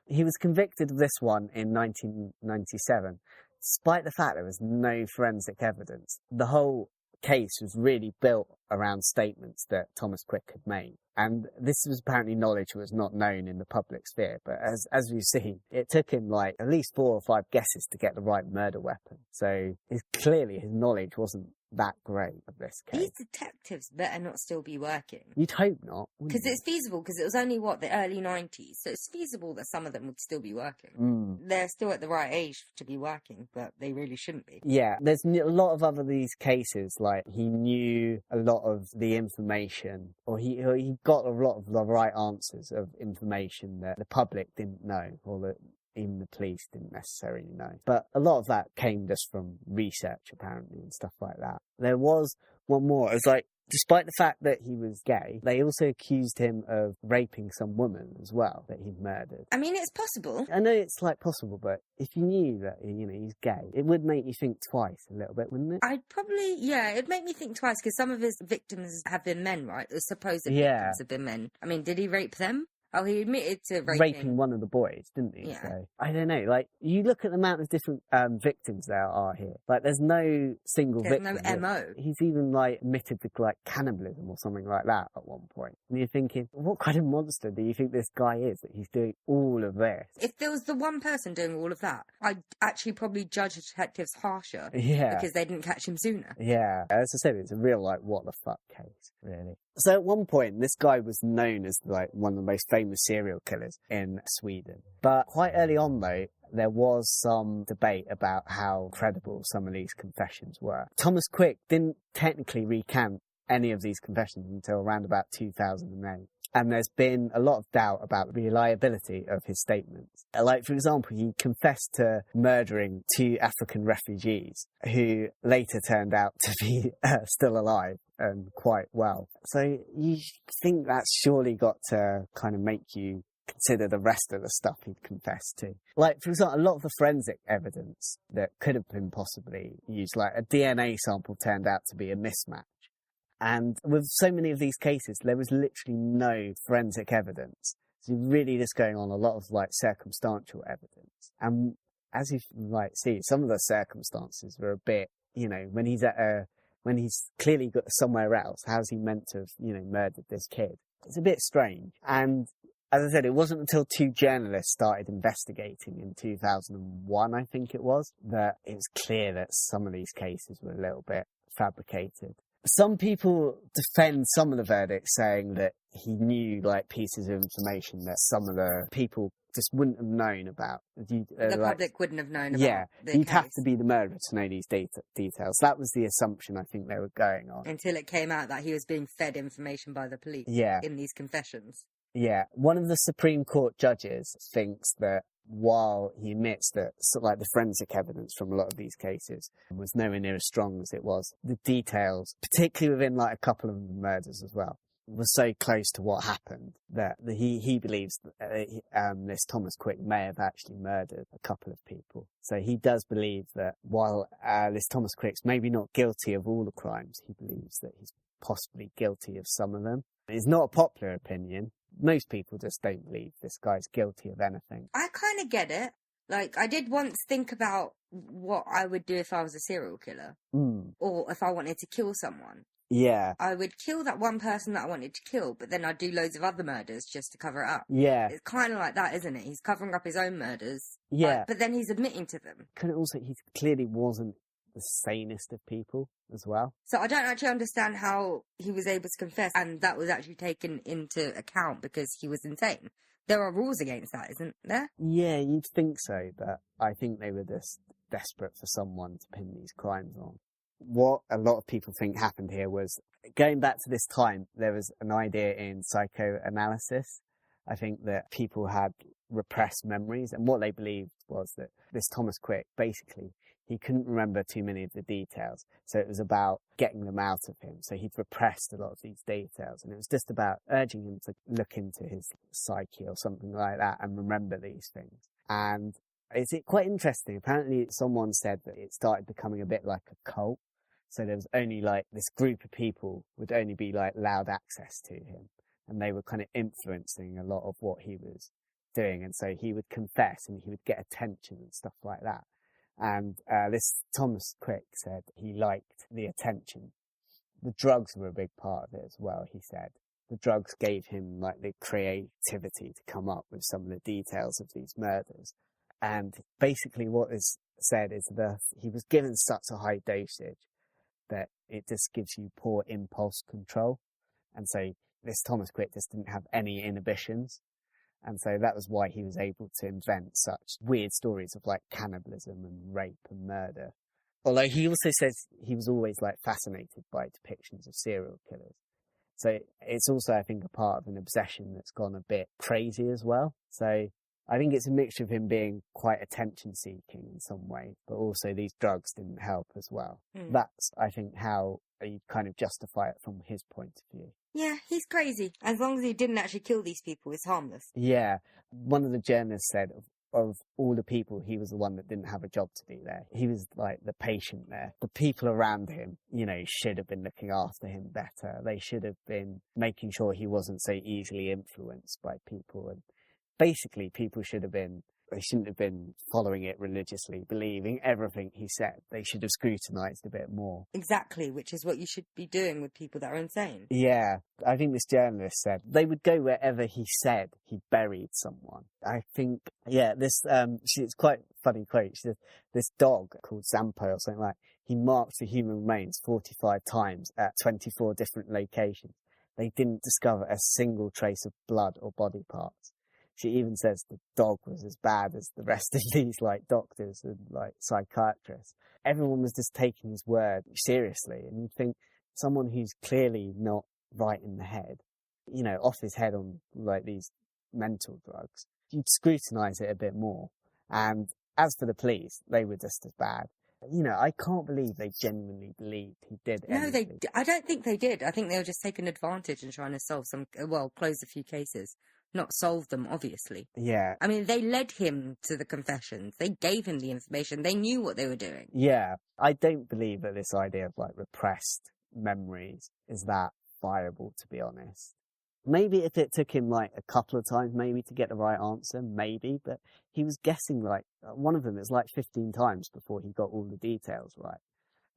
He was convicted of this one in 1997, despite the fact there was no forensic evidence. The whole case was really built around statements that Thomas Quick had made. And this was apparently knowledge that was not known in the public sphere. But as we've seen, it took him like at least 4 or 5 guesses to get the right murder weapon. So clearly his knowledge wasn't that great of this case. These detectives better not still be working. You'd hope not. Because it's feasible, because it was only, the early 90s. So it's feasible that some of them would still be working. They're still at the right age to be working, but they really shouldn't be. Yeah, there's a lot of other these cases, like he knew a lot of the information, or he got a lot of the right answers of information that the public didn't know, or that even the police didn't necessarily know. But a lot of that came just from research, apparently, and stuff like that. There was one more. It was like, despite the fact that he was gay, they also accused him of raping some woman as well that he'd murdered. I mean, it's possible. I know it's like possible, but if you knew that, he's gay, it would make you think twice a little bit, wouldn't it? I'd probably, it'd make me think twice, because some of his victims have been men, right? The supposed victims have been men. I mean, did he rape them? Oh, he admitted to raping one of the boys, didn't he? Yeah. So, I don't know. Like, you look at the amount of different victims there are here. Like, there's no single There's victim. no MO. He's even, like, admitted to, like, cannibalism or something like that at one point. And you're thinking, what kind of monster do you think this guy is that he's doing all of this? If there was the one person doing all of that, I'd actually probably judge the detectives harsher. Yeah. Because they didn't catch him sooner. Yeah. As I said, it's a real, like, what the fuck case, really. So at one point, this guy was known as, like, one of the most famous serial killers in Sweden. But quite early on, though, there was some debate about how credible some of these confessions were. Thomas Quick didn't technically recant any of these confessions until around about 2008. And there's been a lot of doubt about the reliability of his statements. Like, for example, he confessed to murdering 2 African refugees who later turned out to be still alive and quite well. So you think that's surely got to kind of make you consider the rest of the stuff he'd confessed to. Like, for example, a lot of the forensic evidence that could have been possibly used, like a DNA sample turned out to be a mismatch. And with so many of these cases, there was literally no forensic evidence. So you're really just going on a lot of, like, circumstantial evidence. And as you, like, see, some of the circumstances were a bit, you know, when he's clearly got somewhere else, how's he meant to have, you know, murdered this kid? It's a bit strange. And as I said, it wasn't until 2 journalists started investigating in 2001, I think it was, that it was clear that some of these cases were a little bit fabricated. Some people defend some of the verdicts, saying that he knew, like, pieces of information that some of the people just wouldn't have known about. The public wouldn't have known about. Yeah, you'd case. have to be the murderer to know these details. That was the assumption I think they were going on. Until it came out that he was being fed information by the police in these confessions. Yeah, one of the Supreme Court judges thinks that while he admits that, like, the forensic evidence from a lot of these cases was nowhere near as strong as it was, the details, particularly within, like, a couple of the murders as well, was so close to what happened that he believes that this Thomas Quick may have actually murdered a couple of people. So he does believe that while this Thomas Quick's maybe not guilty of all the crimes, he believes that he's possibly guilty of some of them. It's not a popular opinion. Most people just don't believe this guy's guilty of anything. I kind of get it. Like, I did once think about what I would do if I was a serial killer. Or if I wanted to kill someone. Yeah. I would kill that one person that I wanted to kill, but then I'd do loads of other murders just to cover it up. Yeah. It's kind of like that, isn't it? He's covering up his own murders. Yeah. But then he's admitting to them. He clearly wasn't the sanest of people as well. So I don't actually understand how he was able to confess and that was actually taken into account because he was insane. There are rules against that, isn't there? Yeah, you'd think so, but I think they were just desperate for someone to pin these crimes on. What a lot of people think happened here was, going back to this time, there was an idea in psychoanalysis. I think that people had repressed memories, and what they believed was that this Thomas Quick, basically, he couldn't remember too many of the details. So it was about getting them out of him. So he'd repressed a lot of these details. And it was just about urging him to look into his psyche or something like that and remember these things. And it's quite interesting. Apparently someone said that it started becoming a bit like a cult. So there was only, like, this group of people would only be, like, allowed access to him. And they were kind of influencing a lot of what he was doing. And so he would confess and he would get attention and stuff like that. And this Thomas Quick said he liked the attention. The drugs were a big part of it as well, he said. The drugs gave him, like, the creativity to come up with some of the details of these murders. And basically what is said is that he was given such a high dosage that it just gives you poor impulse control. And so this Thomas Quick just didn't have any inhibitions. And so that was why he was able to invent such weird stories of, like, cannibalism and rape and murder. Although he also says he was always, like, fascinated by depictions of serial killers. So it's also, I think, a part of an obsession that's gone a bit crazy as well. So I think it's a mixture of him being quite attention-seeking in some way, but also these drugs didn't help as well. That's, I think, how you kind of justify it from his point of view. Yeah, he's crazy. As long as he didn't actually kill these people, it's harmless. Yeah. One of the journalists said, of all the people, he was the one that didn't have a job to do there. He was like the patient there. The people around him, you know, should have been looking after him better. They should have been making sure he wasn't so easily influenced by people. And basically, they shouldn't have been following it religiously, believing everything he said. They should have scrutinised a bit more. Exactly, which is what you should be doing with people that are insane. Yeah, I think this journalist said they would go wherever he said he buried someone. I think, this, it's quite a funny quote. She said, this dog called Zampo or something like, he marked the human remains 45 times at 24 different locations. They didn't discover a single trace of blood or body parts. She even says the dog was as bad as the rest of these, like, doctors and, like, psychiatrists. Everyone was just taking his word seriously. And you'd think someone who's clearly not right in the head, you know, off his head on, like, these mental drugs, you'd scrutinise it a bit more. And as for the police, they were just as bad. You know, I can't believe they genuinely believed he did anything. No, I don't think they did. I think they were just taking advantage and trying to close a few cases. Not solve them, obviously. Yeah. I mean, they led him to the confessions. They gave him the information. They knew what they were doing. Yeah. I don't believe that this idea of, like, repressed memories is that viable, to be honest. Maybe if it took him, like, a couple of times maybe to get the right answer, maybe, but he was guessing, like, one of them is like 15 times before he got all the details right.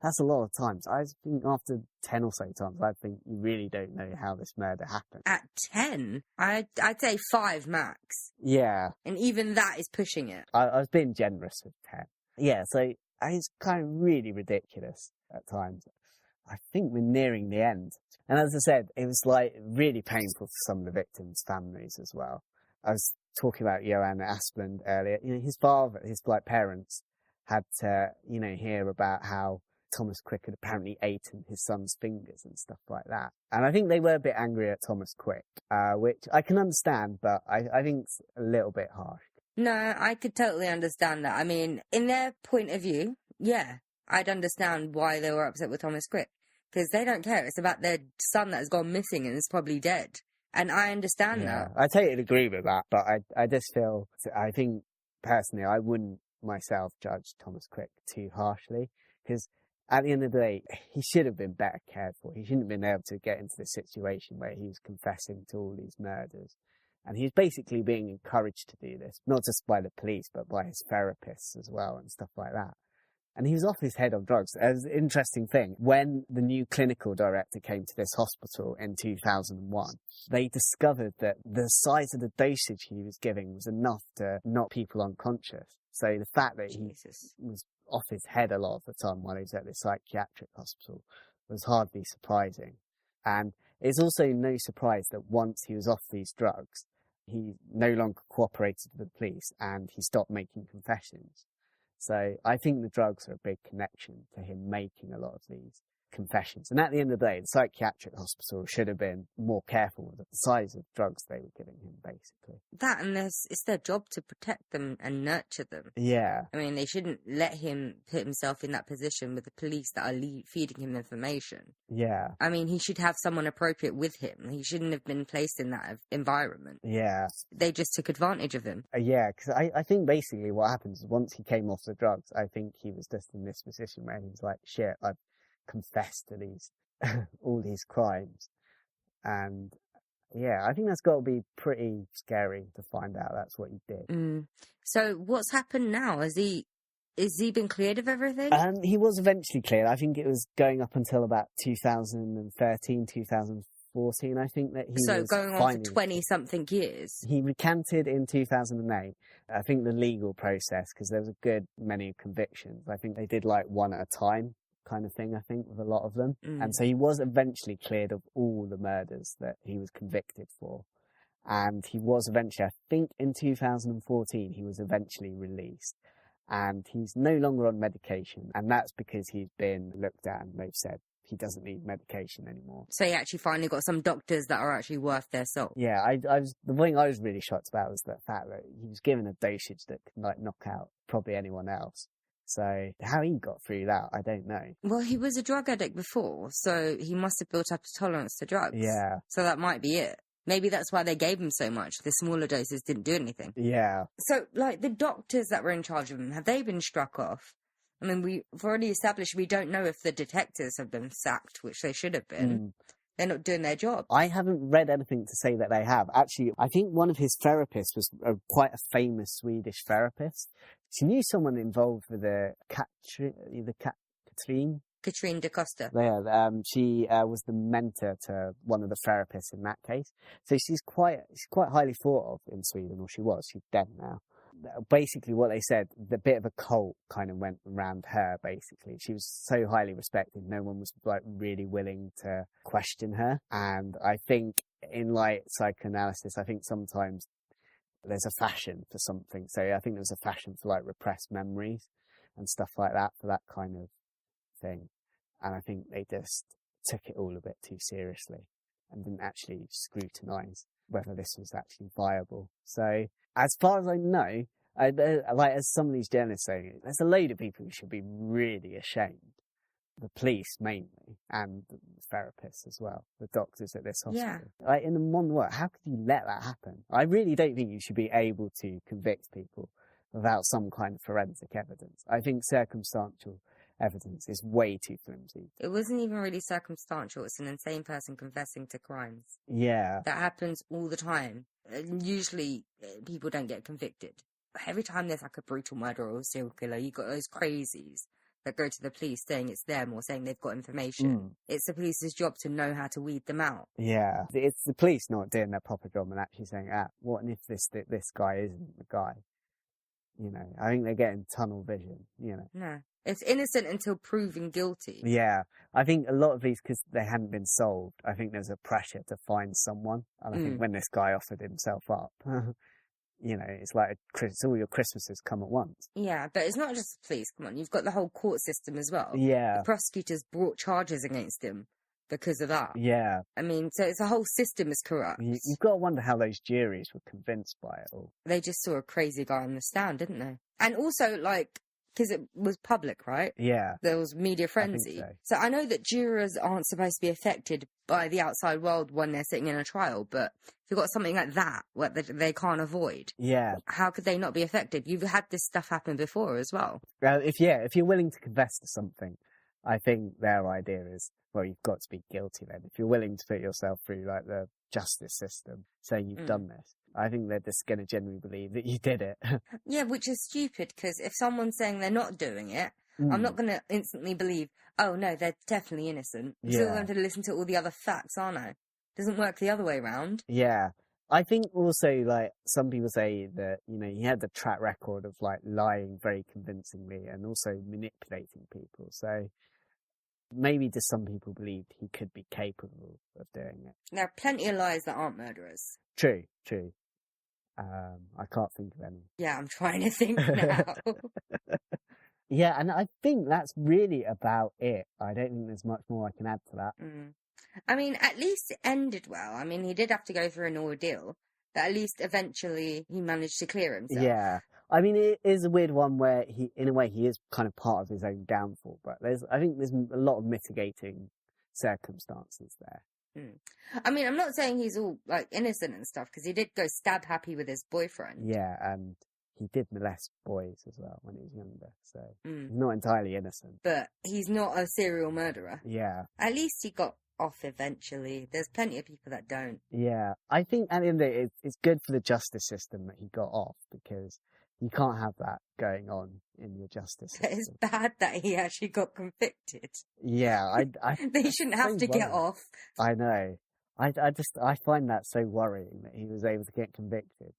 That's a lot of times. I think after 10 or so times, I think you really don't know how this murder happened. At 10? I'd say 5 max. Yeah. And even that is pushing it. I was being generous with 10. Yeah, so it's kind of really ridiculous at times. I think we're nearing the end. And as I said, it was, like, really painful for some of the victims' families as well. I was talking about Johan Asplund earlier. You know, his father, his, like, parents had to, you know, hear about how Thomas Quick had apparently eaten his son's fingers and stuff like that. And I think they were a bit angry at Thomas Quick, which I can understand, but I think it's a little bit harsh. No, I could totally understand that. I mean, in their point of view, yeah, I'd understand why they were upset with Thomas Quick. Because they don't care. It's about their son that has gone missing and is probably dead. And I understand that. I totally agree with that, but I just feel, I think, personally, I wouldn't myself judge Thomas Quick too harshly, because at the end of the day, he should have been better cared for. He shouldn't have been able to get into this situation where he was confessing to all these murders. And he's basically being encouraged to do this, not just by the police, but by his therapists as well and stuff like that. And he was off his head on drugs. There's an interesting thing. When the new clinical director came to this hospital in 2001, they discovered that the size of the dosage he was giving was enough to knock people unconscious. So the fact that he was off his head a lot of the time while he was at this psychiatric hospital was hardly surprising. And it's also no surprise that once he was off these drugs, he no longer cooperated with the police and he stopped making confessions. So I think the drugs are a big connection to him making a lot of these confessions. And at the end of the day, the psychiatric hospital should have been more careful with the size of drugs they were giving him, basically. That, and it's their job to protect them and nurture them. Yeah. I mean, they shouldn't let him put himself in that position with the police that are feeding him information. Yeah. I mean, he should have someone appropriate with him. He shouldn't have been placed in that environment. Yeah. They just took advantage of him. Yeah, because I think basically what happens is once he came off the drugs, I think he was just in this position where he was like, shit, I've confessed to these all these crimes. And yeah, I think that's got to be pretty scary to find out that's what he did. So what's happened now? Is he been cleared of everything? He was eventually cleared. I think it was going up until about 2013, 2014, I think that he was. So going on for 20-something years? He recanted in 2008. I think the legal process, because there was a good many convictions. I think they did like one at a time kind of thing, I think, with a lot of them. And so he was eventually cleared of all the murders that he was convicted for. And he was eventually, I think in 2014, he was eventually released. And he's no longer on medication. And that's because he's been looked at and they've said he doesn't need medication anymore. So he actually finally got some doctors that are actually worth their salt. Yeah, the thing I was really shocked about was the fact that he was given a dosage that could like knock out probably anyone else. So how he got through that, I don't know. Well, he was a drug addict before, so he must have built up a tolerance to drugs. Yeah. So that might be it. Maybe that's why they gave him so much. The smaller doses didn't do anything. Yeah. So, like, the doctors that were in charge of him, have they been struck off? I mean, we've already established we don't know if the detectives have been sacked, which they should have been. They're not doing their job. I haven't read anything to say that they have. Actually, I think one of his therapists was quite a famous Swedish therapist. She knew someone involved with Katrine. Katrine da Costa. Yeah, she was the mentor to one of the therapists in that case. So she's quite highly thought of in Sweden, or she was. She's dead now. Basically, what they said, the bit of a cult kind of went around her. Basically, she was so highly respected, no one was like really willing to question her. And I think in like psychoanalysis, I think sometimes there's a fashion for something. So I think there's a fashion for like repressed memories and stuff like that, for that kind of thing. And I think they just took it all a bit too seriously and didn't actually scrutinise whether this was actually viable. So as far as I know, like as some of these journalists saying, there's a load of people who should be really ashamed. The police mainly, and the therapists as well, the doctors at this hospital. Yeah. Like in the modern world, how could you let that happen? I really don't think you should be able to convict people without some kind of forensic evidence. I think circumstantial evidence is way too flimsy. It wasn't even really circumstantial. It's an insane person confessing to crimes. Yeah. That happens all the time. Usually, people don't get convicted. Every time there's like a brutal murder or a serial killer, you got those crazies that go to the police saying it's them or saying they've got information. It's the police's job to know how to weed them out. Yeah. It's the police not doing their proper job and actually saying, what if this guy isn't the guy? You know, I think they're getting tunnel vision, you know. No. It's innocent until proven guilty. Yeah. I think a lot of these, because they hadn't been solved, I think there's a pressure to find someone. And I think when this guy offered himself up, you know, it's like all your Christmases come at once. Yeah, but it's not just the police. Come on, you've got the whole court system as well. Yeah. The prosecutors brought charges against him because of that. Yeah. I mean, so it's the whole system is corrupt. You've got to wonder how those juries were convinced by it all. They just saw a crazy guy on the stand, didn't they? And also, like, because it was public, right? Yeah. There was media frenzy. So I know that jurors aren't supposed to be affected by the outside world when they're sitting in a trial, but if you've got something like that, what they can't avoid, how could they not be affected? You've had this stuff happen before as well. Well, if you're willing to confess to something, I think their idea is, well, you've got to be guilty then. If you're willing to put yourself through like the justice system saying you've done this, I think they're just going to genuinely believe that you did it. Yeah, which is stupid, because if someone's saying they're not doing it, I'm not going to instantly believe, oh no, they're definitely innocent. I'm still going to listen to all the other facts, aren't I? Doesn't work the other way around. Yeah. I think also, like, some people say that, you know, he had the track record of, like, lying very convincingly and also manipulating people. So maybe just some people believed he could be capable of doing it. There are plenty of lies that aren't murderers. True. I can't think of any. Yeah, I'm trying to think now. Yeah, and I think that's really about it. I don't think there's much more I can add to that. I mean, at least it ended well. I mean, he did have to go through an ordeal, but at least eventually he managed to clear himself. Yeah. I mean, it is a weird one where in a way, he is kind of part of his own downfall, but I think there's a lot of mitigating circumstances there. I mean, I'm not saying he's all, like, innocent and stuff, because he did go stab happy with his boyfriend. Yeah, and he did molest boys as well when he was younger, so he's not entirely innocent. But he's not a serial murderer. Yeah. At least he got off eventually. There's plenty of people that don't. Yeah. I think at the end of the day, it's good for the justice system that he got off, because you can't have that going on in your justice system. It's bad that he actually got convicted. Yeah, They shouldn't have to get off. I know. I find that so worrying that he was able to get convicted.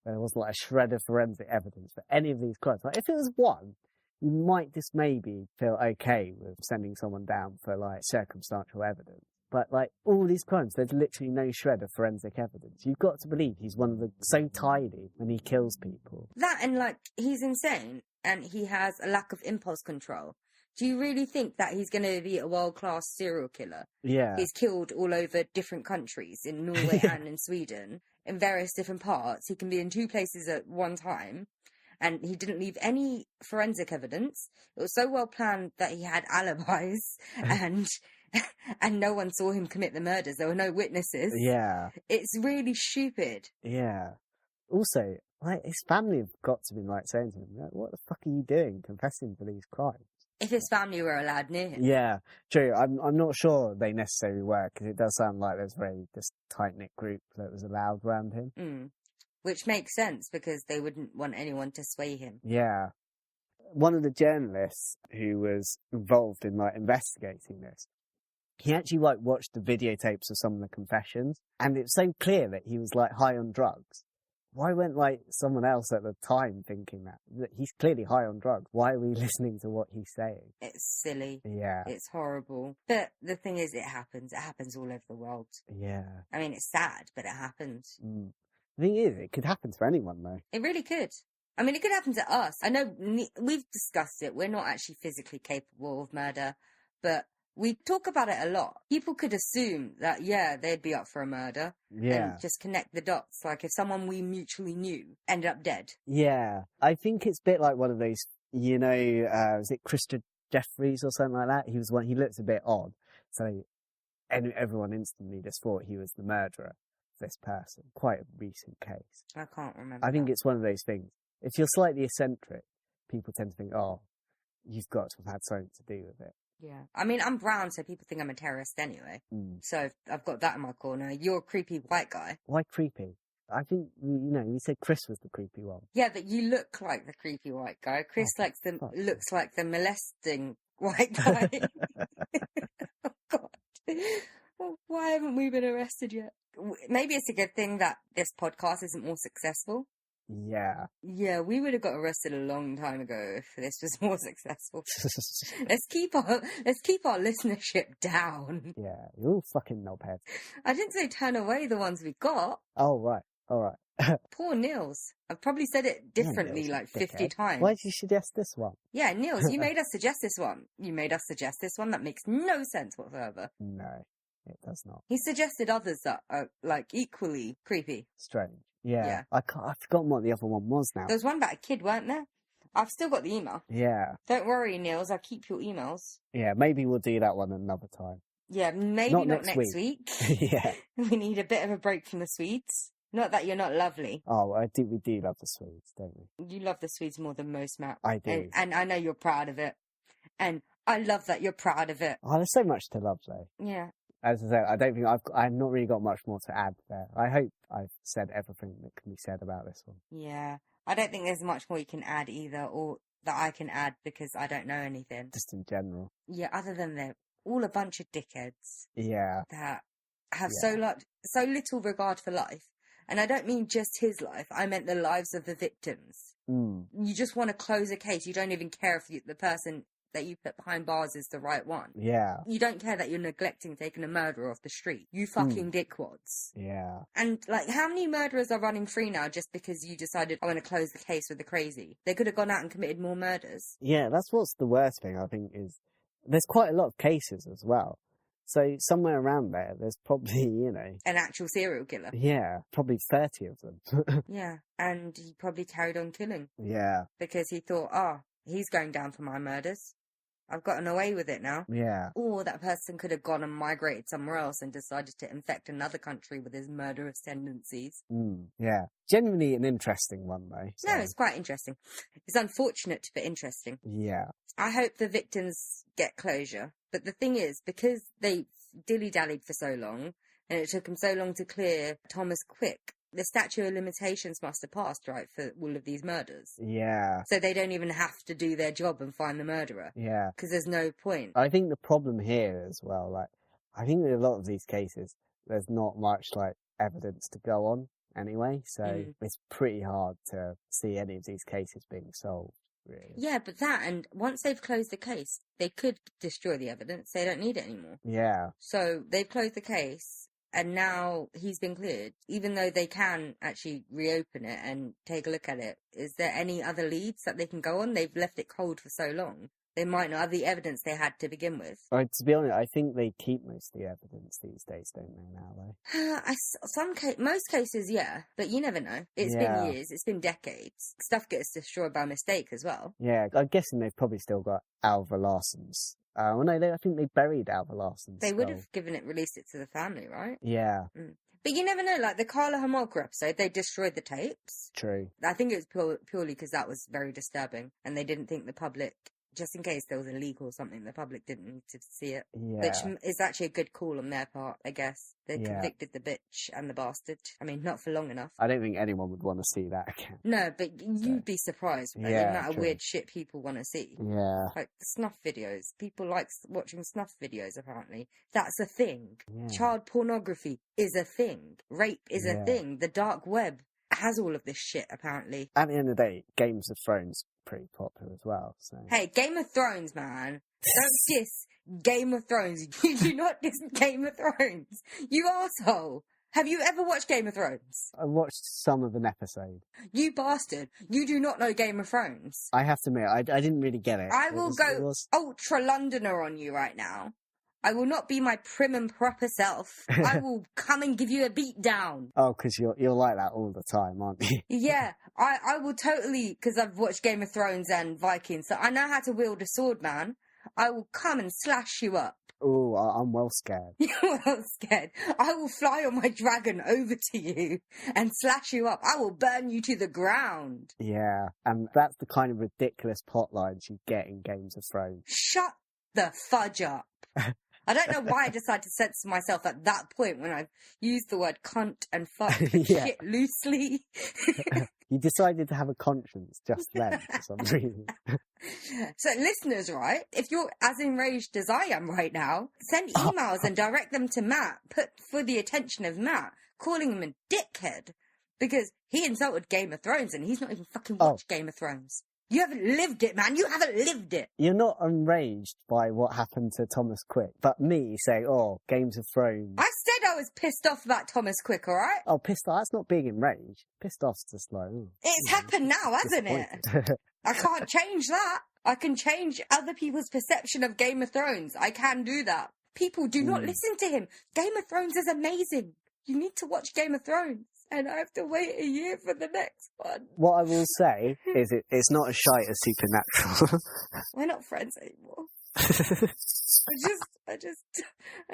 There wasn't like a shred of forensic evidence for any of these crimes. Like, if it was one, you might just maybe feel okay with sending someone down for like circumstantial evidence. But like all these crimes, there's literally no shred of forensic evidence. You've got to believe he's so tidy when he kills people. That, and like, he's insane and he has a lack of impulse control. Do you really think that he's going to be a world-class serial killer? Yeah. He's killed all over different countries, in Norway and in Sweden, in various different parts. He can be in 2 places at one time. And he didn't leave any forensic evidence. It was so well planned that he had alibis and and no one saw him commit the murders. There were no witnesses. Yeah. It's really stupid. Yeah. Also, like, his family have got to be, like, saying to him, like, what the fuck are you doing confessing for these crimes? If his family were allowed near him. Yeah, true. I'm not sure they necessarily were, because it does sound like there's this tight-knit group that was allowed around him. Mm. Which makes sense, because they wouldn't want anyone to sway him. Yeah. One of the journalists who was involved in, like, investigating this, he actually, like, watched the videotapes of some of the confessions, and it was so clear that he was, like, high on drugs. Why weren't, like, someone else at the time thinking that? He's clearly high on drugs. Why are we listening to what he's saying? It's silly. Yeah. It's horrible. But the thing is, it happens. It happens all over the world. Yeah. I mean, it's sad, but it happens. Mm. The thing is, it could happen to anyone, though. It really could. I mean, it could happen to us. I know we've discussed it. We're not actually physically capable of murder, but we talk about it a lot. People could assume that, yeah, they'd be up for a murder. Yeah. And just connect the dots. Like, if someone we mutually knew ended up dead. Yeah. I think it's a bit like one of those, you know, is it Christopher Jeffries or something like that? He looked a bit odd. So everyone instantly just thought he was the murderer of this person. Quite a recent case. I can't remember. I think it's one of those things. If you're slightly eccentric, people tend to think, oh, you've got to have had something to do with it. Yeah. I mean, I'm brown, so people think I'm a terrorist anyway. Mm. So I've got that in my corner. You're a creepy white guy. Why creepy? I think, you said Chris was the creepy one. Yeah, but you look like the creepy white guy. Chris looks like the molesting white guy. Oh, God. Well, why haven't we been arrested yet? Maybe it's a good thing that this podcast isn't more successful. Yeah. Yeah, we would have got arrested a long time ago if this was more successful. Let's keep our listenership down. Yeah, you're all fucking knobheads. I didn't say turn away the ones we got. Oh, right. All right. Poor Niels. I've probably said it differently Niels, like dickhead. 50 times. Why did you suggest this one? Yeah, Niels, you made us suggest this one. You made us suggest this one. That makes no sense whatsoever. No, it does not. He suggested others that are, like, equally creepy. Strange. Yeah. Yeah. I've forgotten what the other one was now. There was one about a kid, weren't there? I've still got the email. Yeah. Don't worry, Niels, I'll keep your emails. Yeah, maybe we'll do that one another time. Yeah, maybe not next week. Yeah. We need a bit of a break from the Swedes. Not that you're not lovely. Oh, we do love the Swedes, don't we? You love the Swedes more than most, Matt. I do. And I know you're proud of it. And I love that you're proud of it. Oh, there's so much to love, though. Yeah. As I said, I don't think I've not really got much more to add there. I hope I've said everything that can be said about this one. Yeah. I don't think there's much more you can add either, or that I can add because I don't know anything. Just in general. Yeah, other than they're all a bunch of dickheads. Yeah. That have so little regard for life. And I don't mean just his life. I meant the lives of the victims. Mm. You just want to close a case. You don't even care if the person that you put behind bars is the right one. Yeah. You don't care that you're neglecting taking a murderer off the street. You fucking dickwads. Yeah. And, like, how many murderers are running free now just because you decided, I want to close the case with the crazy? They could have gone out and committed more murders. Yeah, that's what's the worst thing, I think, is there's quite a lot of cases as well. So somewhere around there's probably, An actual serial killer. Yeah, probably 30 of them. Yeah. And he probably carried on killing. Yeah. Because he thought, he's going down for my murders. I've gotten away with it now. Yeah. Or that person could have gone and migrated somewhere else and decided to infect another country with his murderous tendencies. Yeah. Genuinely an interesting one, though. So. No, it's quite interesting. It's unfortunate, but interesting. Yeah. I hope the victims get closure. But the thing is, because they dilly-dallied for so long, and it took them so long to clear Thomas Quick, the statute of limitations must have passed, right, for all of these murders. Yeah. So they don't even have to do their job and find the murderer. Yeah. Because there's no point. I think the problem here as well, like, I think in a lot of these cases, there's not much, like, evidence to go on anyway, so it's pretty hard to see any of these cases being solved, really. Yeah, but and once they've closed the case, they could destroy the evidence. They don't need it anymore. Yeah. So they've closed the case. And now he's been cleared, even though they can actually reopen it and take a look at it. Is there any other leads that they can go on? They've left it cold for so long. They might not have the evidence they had to begin with. To be honest, I think they keep most of the evidence these days, don't they, now, though? Most cases, yeah. But you never know. It's been years. It's been decades. Stuff gets destroyed by mistake as well. Yeah, I'm guessing they've probably still got Alva Larsson's Well, no, I think they buried Alva Larsen's They skull. would have released it to the family, right? Yeah, But you never know, like the Carla Homolka episode, they destroyed the tapes. true. I think it was purely because that was very disturbing and they didn't think the public, just in case there was a leak or something, the public didn't need to see it. Yeah. Which is actually a good call on their part, I guess. They Yeah. convicted the bitch and the bastard. I mean, not for long enough. I don't think anyone would want to see that again. No, but you'd be surprised by the Yeah, amount of true. weird shit people want to see. Yeah. Like snuff videos. People like watching snuff videos, apparently. That's a thing. Yeah. Child pornography is a thing. Rape is a Yeah. thing. The dark web has all of this shit, apparently. At the end of the day, Games of Thrones pretty popular as well. So Hey, Game of Thrones, man. Don't diss Game of Thrones. You do not diss Game of Thrones. You arsehole. Have you ever watched Game of Thrones? I watched some of an episode. You bastard. You do not know Game of Thrones. I have to admit, I didn't really get it. I It will was- go it was- ultra Londoner on you right now. I will not be my prim and proper self. I will come and give you a beat down. Oh, because you're like that all the time, aren't you? Yeah, I will totally, because I've watched Game of Thrones and Vikings, so I know how to wield a sword, man. I will come and slash you up. Oh, I'm well scared. You're well scared. I will fly on my dragon over to you and slash you up. I will burn you to the ground. Yeah, and that's the kind of ridiculous plot lines you get in Games of Thrones. Shut the fudge up. I don't know why I decided to censor myself at that point when I've used the word cunt and fuck and Yeah. shit loosely. You decided to have a conscience just then for some reason. So listeners, right, if you're as enraged as I am right now, send emails and direct them to Matt, put for the attention of Matt, calling him a dickhead because he insulted Game of Thrones and he's not even fucking watched Game of Thrones. You haven't lived it, man. You haven't lived it. You're not enraged by what happened to Thomas Quick, but me saying, oh, Games of Thrones. I said I was pissed off about Thomas Quick, alright? Oh, pissed off. That's not being enraged. Pissed off's just like, ooh, It's happened now, hasn't it? disappointed. I can't change that. I can change other people's perception of Game of Thrones. I can do that. People do not listen to him. Game of Thrones is amazing. You need to watch Game of Thrones. And I have to wait a year for the next one. What I will say is it's not as shite as Supernatural. We're not friends anymore. I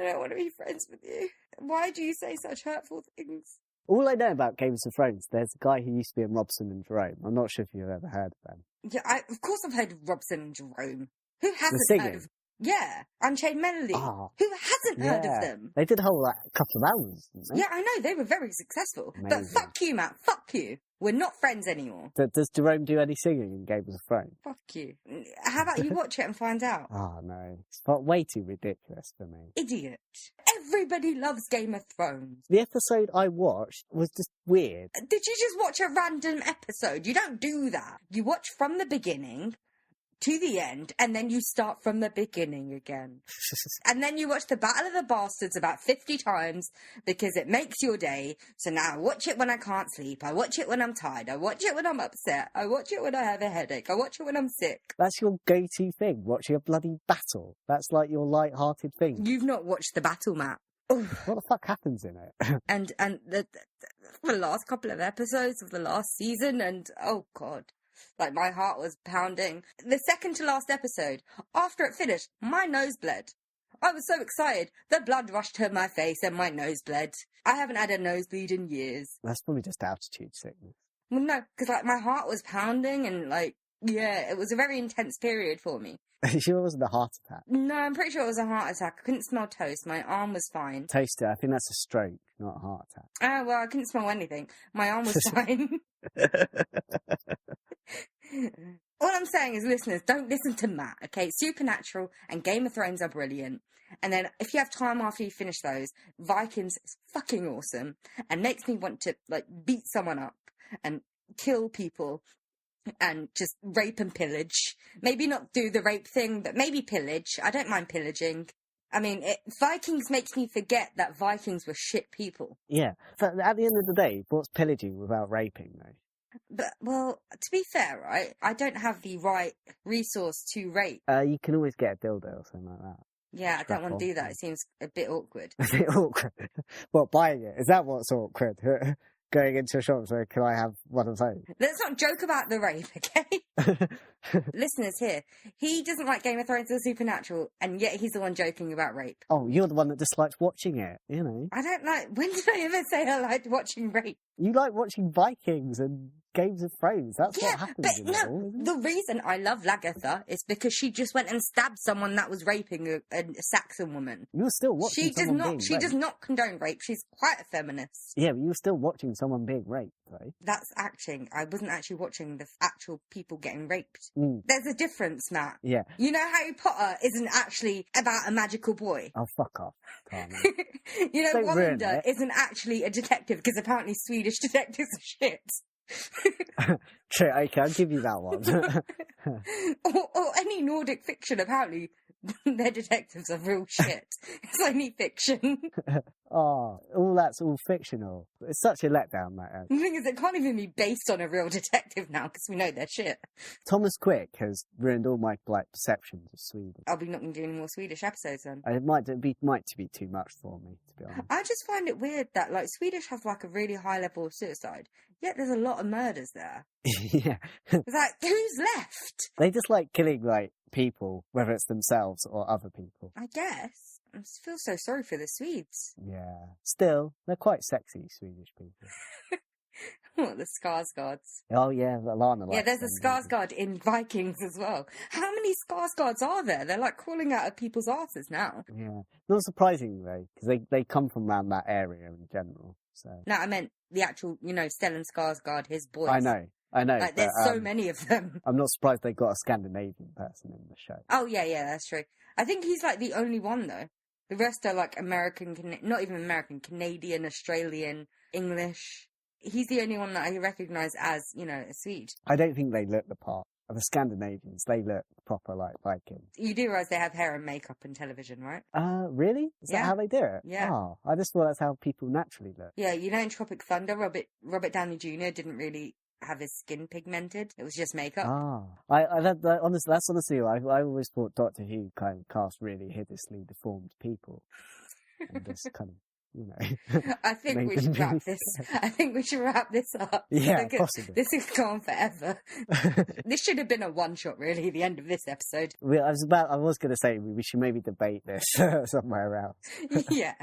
don't want to be friends with you. Why do you say such hurtful things? All I know about Games of Thrones, there's a guy who used to be in Robson and Jerome. I'm not sure if you've ever heard of them. Yeah, of course I've heard of Robson and Jerome. Who hasn't singing? heard of... Yeah, Unchained Melody. Ah, Who hasn't heard of yeah. them? They did a whole couple of albums, didn't they? Yeah, I know, they were very successful. But Amazing. fuck you, Matt, fuck you. We're not friends anymore. Does Jerome do any singing in Games of Thrones? Fuck you. How about you watch it and find out? Oh, no. It's way too ridiculous for me. Idiot. Everybody loves Game of Thrones. The episode I watched was just weird. Did you just watch a random episode? You don't do that. You watch from the beginning to the end, and then you start from the beginning again. And then you watch the Battle of the Bastards about 50 times because it makes your day. So now I watch it when I can't sleep. I watch it when I'm tired. I watch it when I'm upset. I watch it when I have a headache. I watch it when I'm sick. That's your go-to thing, watching a bloody battle. That's like your light-hearted thing. You've not watched the battle map. What the fuck happens in it? And the last couple of episodes of the last season, and oh god, like my heart was pounding. The second to last episode, after it finished, my nose bled. I was so excited, the blood rushed to my face and my nose bled. I haven't had a nosebleed in years. That's probably just altitude sickness. Well, no, because like my heart was pounding and like, yeah, it was a very intense period for me. Are you sure it wasn't a heart attack? No, I'm pretty sure it was a heart attack. I couldn't smell toast. My arm was fine. Toaster, I think that's a stroke, not a heart attack. Ah, well, I couldn't smell anything. My arm was fine. All I'm saying is, listeners, don't listen to Matt, okay? Supernatural and Game of Thrones are brilliant. And then, if you have time after you finish those, Vikings is fucking awesome and makes me want to, like, beat someone up and kill people and just rape and pillage. Maybe not do the rape thing, but maybe pillage. I don't mind pillaging. I mean, Vikings makes me forget that Vikings were shit people. Yeah, but at the end of the day, what's pillaging without raping, though? But, well, to be fair, right, I don't have the right resource to rape. You can always get a dildo or something like that. Yeah, I don't Strap want on. to do that. It seems a bit awkward. A bit awkward. What, buying it? Is that what's awkward? going into a shop, so can I have one of those? Let's not joke about the rape, okay? Listeners here, he doesn't like Game of Thrones or Supernatural, and yet he's the one joking about rape. Oh, you're the one that dislikes watching it, you know. I don't like... When did I ever say I liked watching rape? You like watching Vikings and Games of Thrones. That's Yeah, what happens but in it no, all, isn't it? the reason I love Lagatha is because she just went and stabbed someone that was raping a Saxon woman. You were still watching She does not condone rape. She's quite a feminist. Yeah, but you were still watching someone being raped, though. That's acting. I wasn't actually watching the actual people getting raped. Mm. There's a difference, Matt. Yeah. You know Harry Potter isn't actually about a magical boy. Oh, fuck off, Carmen. You know, Don't ruin Wanda it. isn't actually a detective because apparently Swedish detectives are shit. True, okay, I'll give you that one. or any Nordic fiction, apparently their detectives are real shit. It's only fiction. Oh, all that's all fictional. It's such a letdown, that. The thing is, it can't even be based on a real detective now because we know they're shit. Thomas Quick has ruined all my perceptions of Sweden. I'll be not going to do any more Swedish episodes then. And it might be too much for me, to be honest. I just find it weird that like Swedish have like a really high level of suicide, yet there's a lot of murders there. Yeah. It's like, who's left? They just like killing, like, people, whether it's themselves or other people. I guess. I just feel so sorry for the Swedes. Yeah. Still, they're quite sexy, Swedish people. What, the Skarsgårds? Oh, yeah, Alana likes Yeah, there's them, a doesn't Skarsgård in Vikings as well. How many Skarsgårds are there? They're like crawling out of people's asses now. she? Yeah. Not surprising, though, because they come from around that area in general, so... No, I meant the actual, Stellan Skarsgård, his boys. I know. Like, there's but, so many of them. I'm not surprised they got a Scandinavian person in the show. Oh, yeah, that's true. I think he's like the only one, though. The rest are like American, not even American, Canadian, Australian, English. He's the only one that I recognise as, a Swede. I don't think they look the part. The Scandinavians, they look proper like Vikings. You do realise they have hair and makeup in television, right? Really? Is that how they do it? Yeah. Oh, I just thought that's how people naturally look. Yeah, in Tropic Thunder, Robert Downey Jr. didn't really have his skin pigmented. It was just makeup. Ah, honestly, that's honestly, I always thought Doctor Who kind of cast really hideously deformed people, and just kind of, I think we should wrap this. I think we should wrap this up. Yeah, possibly. This has gone forever. This should have been a one shot, really. The end of this episode. I was going to say we should maybe debate this somewhere else. Yeah,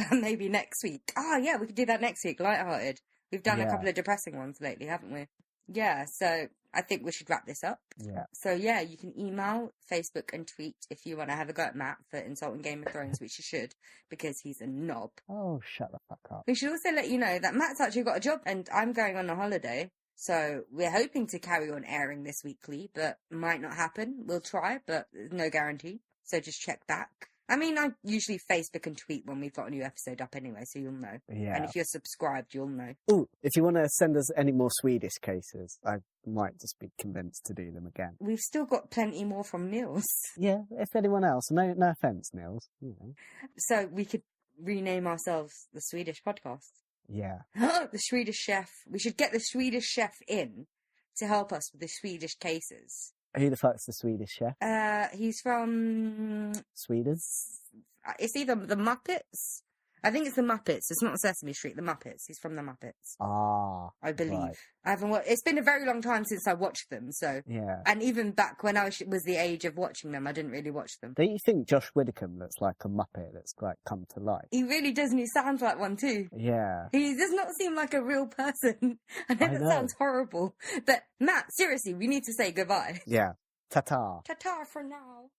maybe next week. Oh, yeah, we could do that next week. Lighthearted. We've done a couple of depressing ones lately, haven't we? Yeah, so I think we should wrap this up. Yeah. So, yeah, you can email, Facebook and tweet if you want to have a go at Matt for insulting Game of Thrones, which you should, because he's a knob. Oh, shut the fuck up. We should also let you know that Matt's actually got a job and I'm going on a holiday. So we're hoping to carry on airing this weekly, but might not happen. We'll try, but there's no guarantee. So just check back. I mean, I usually Facebook and tweet when we've got a new episode up anyway, so you'll know. Yeah. And if you're subscribed, you'll know. Oh, if you want to send us any more Swedish cases, I might just be convinced to do them again. We've still got plenty more from Niels. Yeah, if anyone else. No offence, Niels. So we could rename ourselves the Swedish Podcast. Yeah. The Swedish Chef. We should get the Swedish Chef in to help us with the Swedish cases. Who the fuck's the Swedish chef? He's from... Sweden? It's either the Muppets. I think it's the Muppets. It's not Sesame Street, the Muppets. He's from the Muppets. Ah. I believe. Right. I haven't it's been a very long time since I watched them, so... Yeah. And even back when I was the age of watching them, I didn't really watch them. Don't you think Josh Widdicombe looks like a Muppet that's like come to life? He really does, and he sounds like one too. Yeah. He does not seem like a real person. I know that sounds horrible. But Matt, seriously, we need to say goodbye. Yeah. Ta-ta. Ta-ta for now.